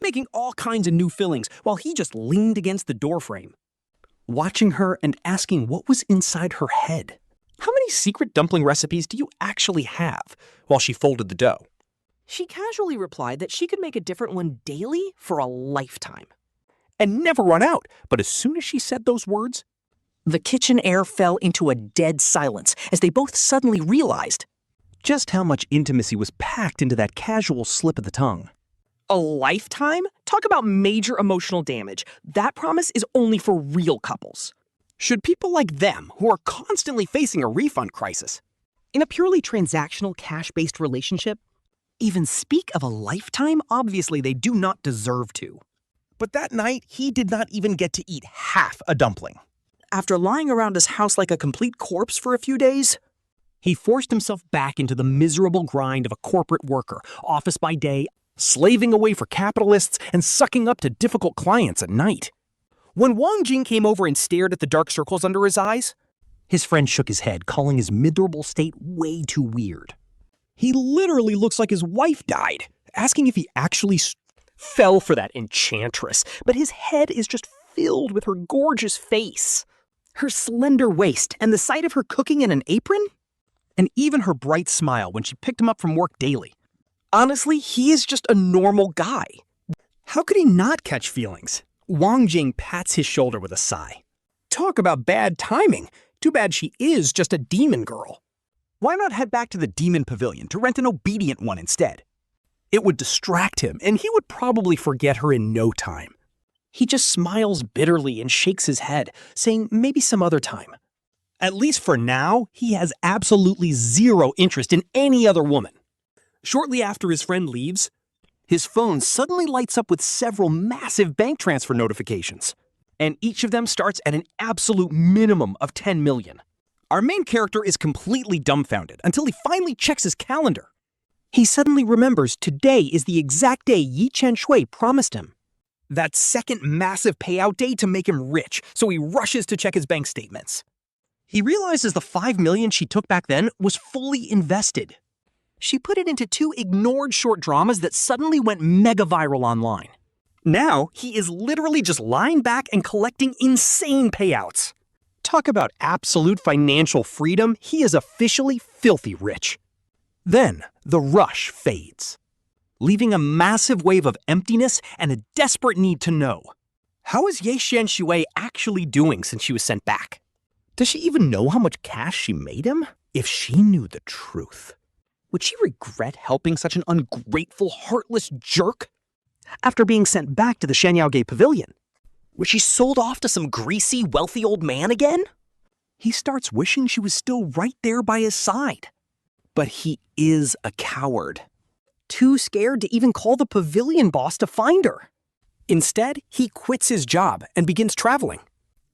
making all kinds of new fillings while he just leaned against the doorframe, watching her and asking what was inside her head. How many secret dumpling recipes do you actually have? While she folded the dough. She casually replied that she could make a different one daily for a lifetime. And never run out, but as soon as she said those words, the kitchen air fell into a dead silence as they both suddenly realized just how much intimacy was packed into that casual slip of the tongue. A lifetime? Talk about major emotional damage. That promise is only for real couples. Should people like them, who are constantly facing a refund crisis, in a purely transactional, cash-based relationship, even speak of a lifetime? Obviously, they do not deserve to. But that night, he did not even get to eat half a dumpling. After lying around his house like a complete corpse for a few days, he forced himself back into the miserable grind of a corporate worker, office by day, slaving away for capitalists and sucking up to difficult clients at night. When Wang Jing came over and stared at the dark circles under his eyes, his friend shook his head, calling his miserable state way too weird. He literally looks like his wife died, asking if he actually fell for that enchantress, but his head is just filled with her gorgeous face, her slender waist, and the sight of her cooking in an apron, and even her bright smile when she picked him up from work daily. Honestly, he is just a normal guy. How could he not catch feelings? Wang Jing pats his shoulder with a sigh. Talk about bad timing. Too bad she is just a demon girl. Why not head back to the demon pavilion to rent an obedient one instead? It would distract him, and he would probably forget her in no time. He just smiles bitterly and shakes his head, saying maybe some other time. At least for now, he has absolutely zero interest in any other woman. Shortly after his friend leaves, his phone suddenly lights up with several massive bank transfer notifications, and each of them starts at an absolute minimum of 10 million. Our main character is completely dumbfounded until he finally checks his calendar. He suddenly remembers today is the exact day Ye Qianxue promised him. That second massive payout day to make him rich, so he rushes to check his bank statements. He realizes the 5 million she took back then was fully invested. She put it into 2 ignored short dramas that suddenly went mega viral online. Now, he is literally just lying back and collecting insane payouts. Talk about absolute financial freedom, he is officially filthy rich. Then, the rush fades, leaving a massive wave of emptiness and a desperate need to know. How is Ye Qianxue actually doing since she was sent back? Does she even know how much cash she made him? If she knew the truth, would she regret helping such an ungrateful, heartless jerk? After being sent back to the Shanyaogate Pavilion, was she sold off to some greasy, wealthy old man again? He starts wishing she was still right there by his side. But he is a coward. Too scared to even call the pavilion boss to find her. Instead, he quits his job and begins traveling.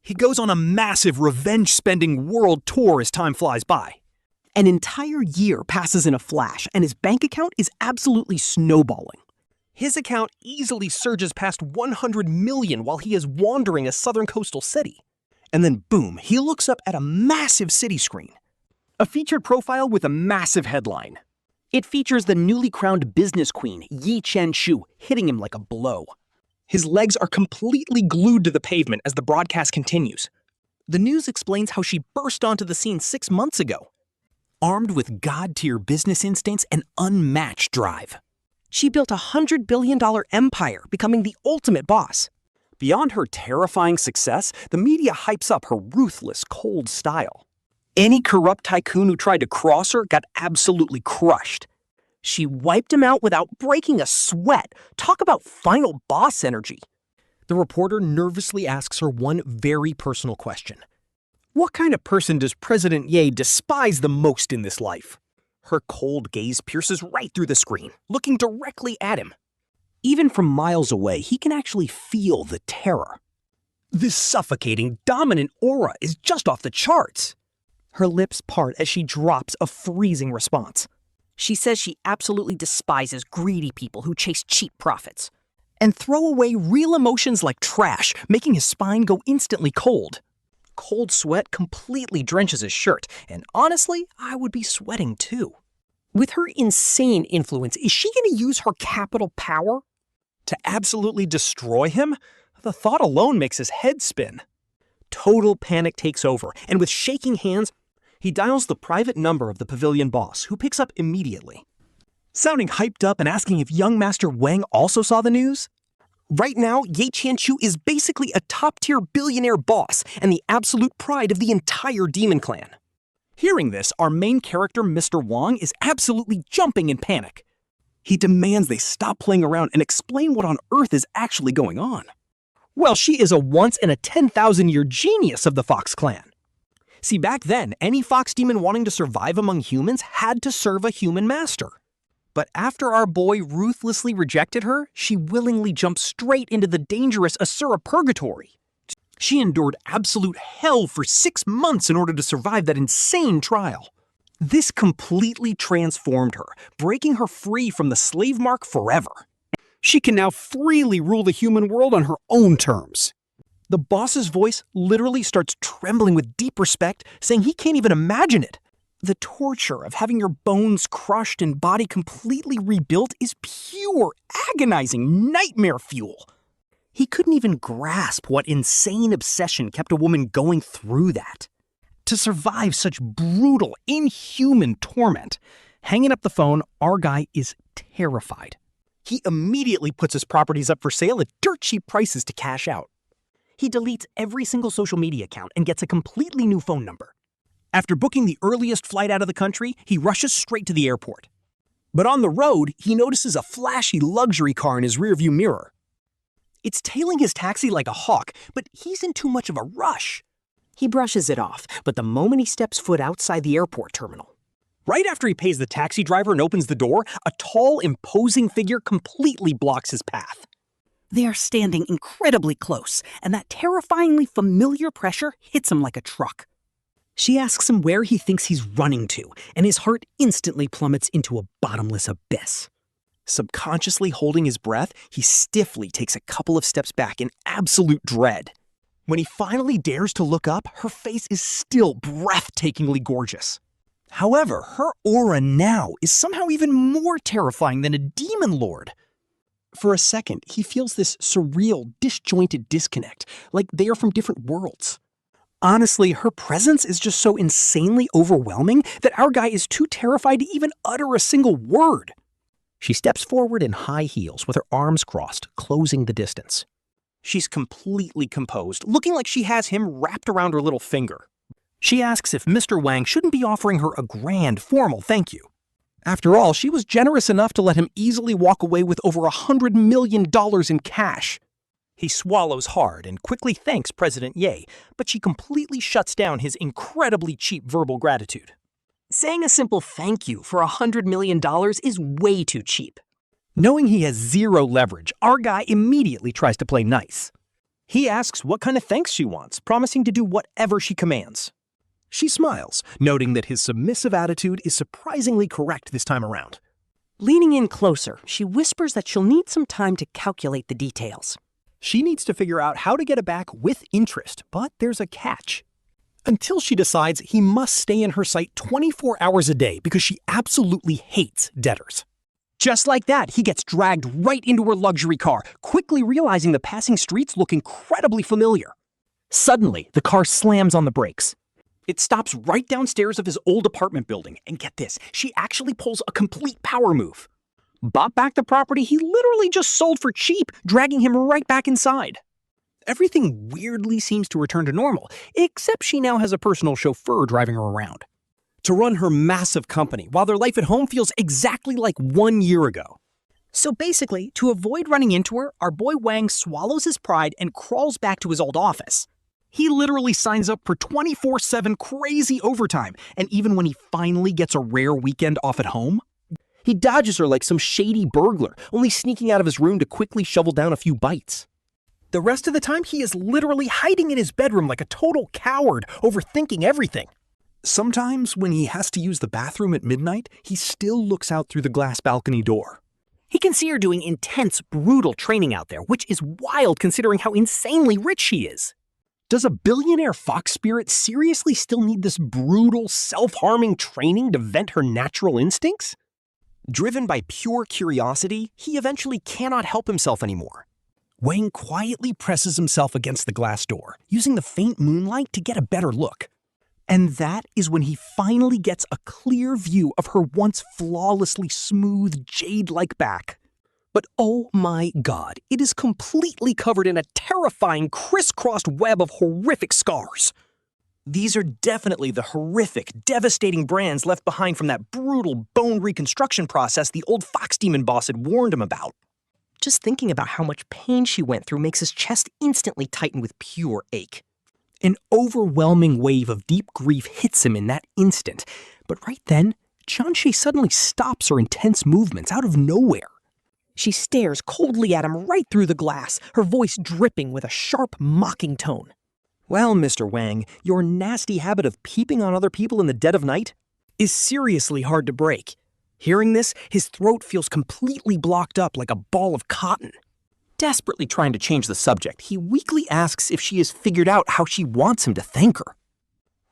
He goes on a massive revenge-spending world tour as time flies by. An entire year passes in a flash, and his bank account is absolutely snowballing. His account easily surges past 100 million while he is wandering a southern coastal city. And then boom, he looks up at a massive city screen. A featured profile with a massive headline. It features the newly crowned business queen, Ye Qianxue, hitting him like a blow. His legs are completely glued to the pavement as the broadcast continues. The news explains how she burst onto the scene 6 months ago, armed with god-tier business instincts and unmatched drive. She built a $100 billion empire, becoming the ultimate boss. Beyond her terrifying success, the media hypes up her ruthless, cold style. Any corrupt tycoon who tried to cross her got absolutely crushed. She wiped him out without breaking a sweat. Talk about final boss energy. The reporter nervously asks her one very personal question. What kind of person does President Ye despise the most in this life? Her cold gaze pierces right through the screen, looking directly at him. Even from miles away, he can actually feel the terror. This suffocating, dominant aura is just off the charts. Her lips part as she drops a freezing response. She says she absolutely despises greedy people who chase cheap profits and throw away real emotions like trash, making his spine go instantly cold. Cold sweat completely drenches his shirt, and honestly, I would be sweating too. With her insane influence, is she going to use her capital power to absolutely destroy him? The thought alone makes his head spin. Total panic takes over, and with shaking hands, he dials the private number of the pavilion boss, who picks up immediately. Sounding hyped up and asking if young Master Wang also saw the news? Right now, Ye Qianxue is basically a top-tier billionaire boss and the absolute pride of the entire demon clan. Hearing this, our main character, Mr. Wang, is absolutely jumping in panic. He demands they stop playing around and explain what on earth is actually going on. Well, she is a once-in-a-10,000-year genius of the Fox clan. See, back then, any fox demon wanting to survive among humans had to serve a human master. But after our boy ruthlessly rejected her, she willingly jumped straight into the dangerous Asura purgatory. She endured absolute hell for 6 months in order to survive that insane trial. This completely transformed her, breaking her free from the slave mark forever. She can now freely rule the human world on her own terms. The boss's voice literally starts trembling with deep respect, saying he can't even imagine it. The torture of having your bones crushed and body completely rebuilt is pure, agonizing nightmare fuel. He couldn't even grasp what insane obsession kept a woman going through that. To survive such brutal, inhuman torment, hanging up the phone, our guy is terrified. He immediately puts his properties up for sale at dirt cheap prices to cash out. He deletes every single social media account and gets a completely new phone number. After booking the earliest flight out of the country, he rushes straight to the airport. But on the road, he notices a flashy luxury car in his rearview mirror. It's tailing his taxi like a hawk, but he's in too much of a rush. He brushes it off, but the moment he steps foot outside the airport terminal, right after he pays the taxi driver and opens the door, a tall, imposing figure completely blocks his path. They are standing incredibly close, and that terrifyingly familiar pressure hits him like a truck. She asks him where he thinks he's running to, and his heart instantly plummets into a bottomless abyss. Subconsciously holding his breath, he stiffly takes a couple of steps back in absolute dread. When he finally dares to look up, her face is still breathtakingly gorgeous. However, her aura now is somehow even more terrifying than a demon lord. For a second, he feels this surreal, disjointed disconnect, like they are from different worlds. Honestly, her presence is just so insanely overwhelming that our guy is too terrified to even utter a single word. She steps forward in high heels with her arms crossed, closing the distance. She's completely composed, looking like she has him wrapped around her little finger. She asks if Mr. Wang shouldn't be offering her a grand, formal thank you. After all, she was generous enough to let him easily walk away with over $100 million in cash. He swallows hard and quickly thanks President Ye, but she completely shuts down his incredibly cheap verbal gratitude. Saying a simple thank you for $100 million is way too cheap. Knowing he has zero leverage, our guy immediately tries to play nice. He asks what kind of thanks she wants, promising to do whatever she commands. She smiles, noting that his submissive attitude is surprisingly correct this time around. Leaning in closer, she whispers that she'll need some time to calculate the details. She needs to figure out how to get it back with interest, but there's a catch. Until she decides he must stay in her sight 24 hours a day because she absolutely hates debtors. Just like that, he gets dragged right into her luxury car, quickly realizing the passing streets look incredibly familiar. Suddenly, the car slams on the brakes. It stops right downstairs of his old apartment building, and get this, she actually pulls a complete power move. Bought back the property he literally just sold for cheap, dragging him right back inside. Everything weirdly seems to return to normal, except she now has a personal chauffeur driving her around to run her massive company, while their life at home feels exactly like 1 year ago. So basically, to avoid running into her, our boy Wang swallows his pride and crawls back to his old office. He literally signs up for 24/7 crazy overtime, and even when he finally gets a rare weekend off at home, he dodges her like some shady burglar, only sneaking out of his room to quickly shovel down a few bites. The rest of the time, he is literally hiding in his bedroom like a total coward, overthinking everything. Sometimes, when he has to use the bathroom at midnight, he still looks out through the glass balcony door. He can see her doing intense, brutal training out there, which is wild considering how insanely rich she is. Does a billionaire fox spirit seriously still need this brutal, self-harming training to vent her natural instincts? Driven by pure curiosity, he eventually cannot help himself anymore. Wang quietly presses himself against the glass door, using the faint moonlight to get a better look. And that is when he finally gets a clear view of her once flawlessly smooth, jade-like back. But oh my god, it is completely covered in a terrifying, crisscrossed web of horrific scars. These are definitely the horrific, devastating brands left behind from that brutal bone reconstruction process the old fox demon boss had warned him about. Just thinking about how much pain she went through makes his chest instantly tighten with pure ache. An overwhelming wave of deep grief hits him in that instant, but right then, Qianxue suddenly stops her intense movements out of nowhere. She stares coldly at him right through the glass, her voice dripping with a sharp, mocking tone. Well, Mr. Wang, your nasty habit of peeping on other people in the dead of night is seriously hard to break. Hearing this, his throat feels completely blocked up like a ball of cotton. Desperately trying to change the subject, he weakly asks if she has figured out how she wants him to thank her.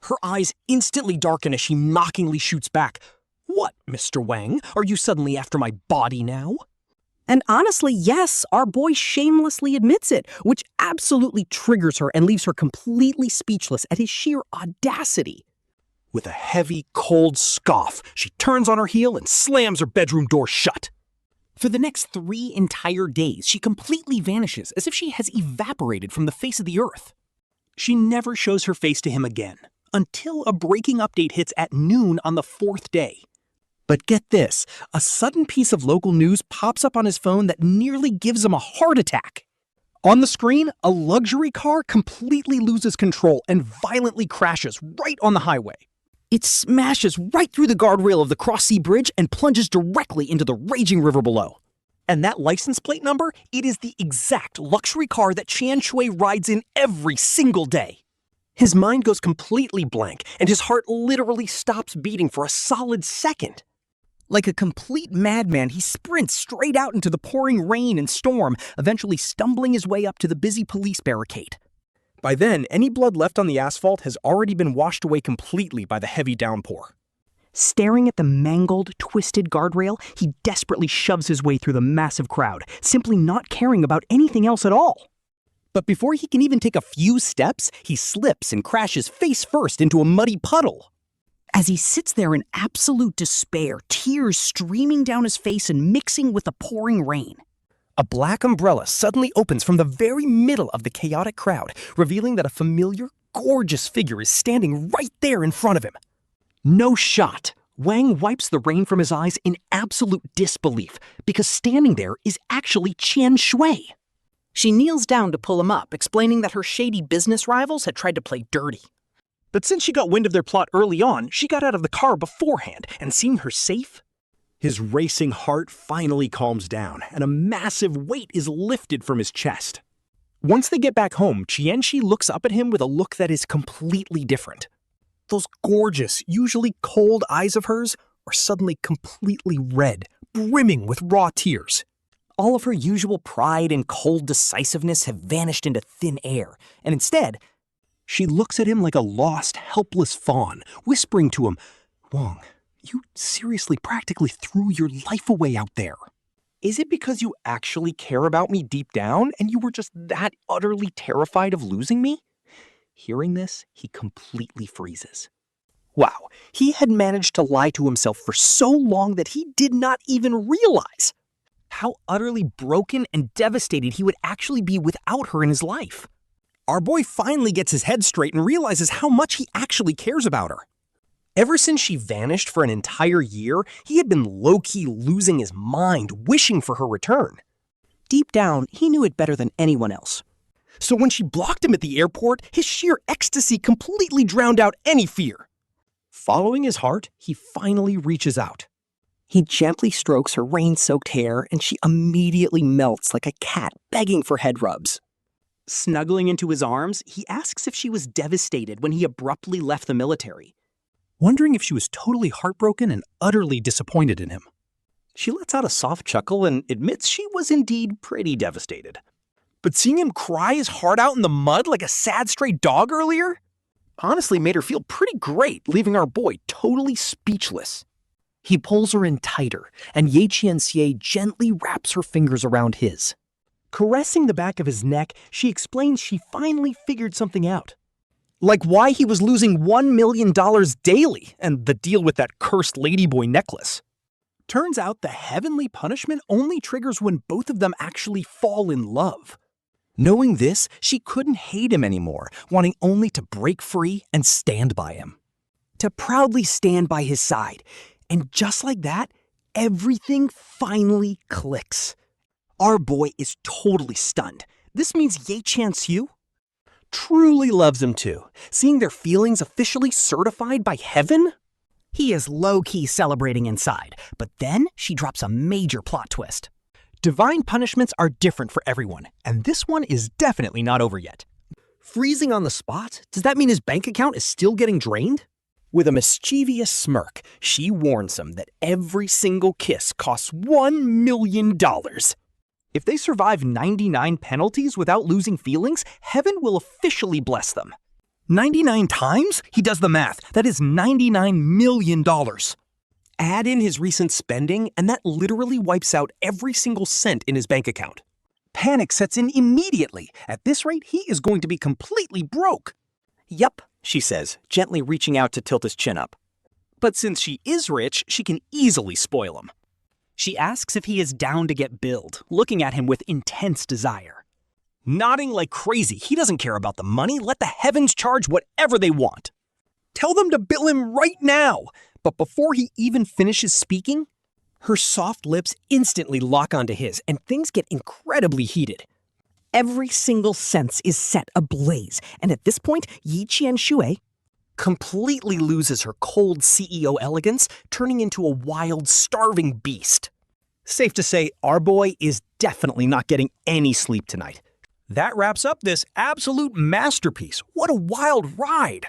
Her eyes instantly darken as she mockingly shoots back. "What, Mr. Wang? Are you suddenly after my body now?" And honestly, yes, our boy shamelessly admits it, which absolutely triggers her and leaves her completely speechless at his sheer audacity. With a heavy, cold scoff, she turns on her heel and slams her bedroom door shut. For the next 3 entire days, she completely vanishes as if she has evaporated from the face of the earth. She never shows her face to him again, until a breaking update hits at noon on the 4th day. But get this, a sudden piece of local news pops up on his phone that nearly gives him a heart attack. On the screen, a luxury car completely loses control and violently crashes right on the highway. It smashes right through the guardrail of the Cross-Sea Bridge and plunges directly into the raging river below. And that license plate number, it is the exact luxury car that Qianxue rides in every single day. His mind goes completely blank, and his heart literally stops beating for a solid second. Like a complete madman, he sprints straight out into the pouring rain and storm, eventually stumbling his way up to the busy police barricade. By then, any blood left on the asphalt has already been washed away completely by the heavy downpour. Staring at the mangled, twisted guardrail, he desperately shoves his way through the massive crowd, simply not caring about anything else at all. But before he can even take a few steps, he slips and crashes face first into a muddy puddle. As he sits there in absolute despair, tears streaming down his face and mixing with the pouring rain, a black umbrella suddenly opens from the very middle of the chaotic crowd, revealing that a familiar, gorgeous figure is standing right there in front of him. No shot. Wang wipes the rain from his eyes in absolute disbelief, because standing there is actually Qianxue. She kneels down to pull him up, explaining that her shady business rivals had tried to play dirty. But since she got wind of their plot early on, she got out of the car beforehand, and seeing her safe, his racing heart finally calms down, and a massive weight is lifted from his chest. Once they get back home, Qianxue looks up at him with a look that is completely different. Those gorgeous, usually cold eyes of hers are suddenly completely red, brimming with raw tears. All of her usual pride and cold decisiveness have vanished into thin air, and instead, she looks at him like a lost, helpless fawn, whispering to him, "Wang, you seriously practically threw your life away out there. Is it because you actually care about me deep down and you were just that utterly terrified of losing me?" Hearing this, he completely freezes. Wow, he had managed to lie to himself for so long that he did not even realize how utterly broken and devastated he would actually be without her in his life. Our boy finally gets his head straight and realizes how much he actually cares about her. Ever since she vanished for an entire year, he had been low-key losing his mind, wishing for her return. Deep down, he knew it better than anyone else. So when she blocked him at the airport, his sheer ecstasy completely drowned out any fear. Following his heart, he finally reaches out. He gently strokes her rain-soaked hair, and she immediately melts like a cat begging for head rubs. Snuggling into his arms, he asks if she was devastated when he abruptly left the military, wondering if she was totally heartbroken and utterly disappointed in him. She lets out a soft chuckle and admits she was indeed pretty devastated. But seeing him cry his heart out in the mud like a sad stray dog earlier honestly made her feel pretty great, leaving our boy totally speechless. He pulls her in tighter, and Ye Qianxue gently wraps her fingers around his. Caressing the back of his neck, she explains she finally figured something out. Like why he was losing $1 million daily and the deal with that cursed ladyboy necklace. Turns out the heavenly punishment only triggers when both of them actually fall in love. Knowing this, she couldn't hate him anymore, wanting only to break free and stand by him. To proudly stand by his side. And just like that, everything finally clicks. Our boy is totally stunned. This means Ye Qianxue truly loves him too, seeing their feelings officially certified by heaven. He is low-key celebrating inside, but then she drops a major plot twist. Divine punishments are different for everyone, and this one is definitely not over yet. Freezing on the spot? Does that mean his bank account is still getting drained? With a mischievous smirk, she warns him that every single kiss costs $1 million. If they survive 99 penalties without losing feelings, heaven will officially bless them. 99 times? He does the math. That is $99 million. Add in his recent spending, and that literally wipes out every single cent in his bank account. Panic sets in immediately. At this rate, he is going to be completely broke. Yup, she says, gently reaching out to tilt his chin up. But since she is rich, she can easily spoil him. She asks if he is down to get billed, looking at him with intense desire. Nodding like crazy, he doesn't care about the money. Let the heavens charge whatever they want. Tell them to bill him right now. But before he even finishes speaking, her soft lips instantly lock onto his, and things get incredibly heated. Every single sense is set ablaze, and at this point, Ye Qianxue completely loses her cold CEO elegance, turning into a wild, starving beast. Safe to say, our boy is definitely not getting any sleep tonight. That wraps up this absolute masterpiece. What a wild ride!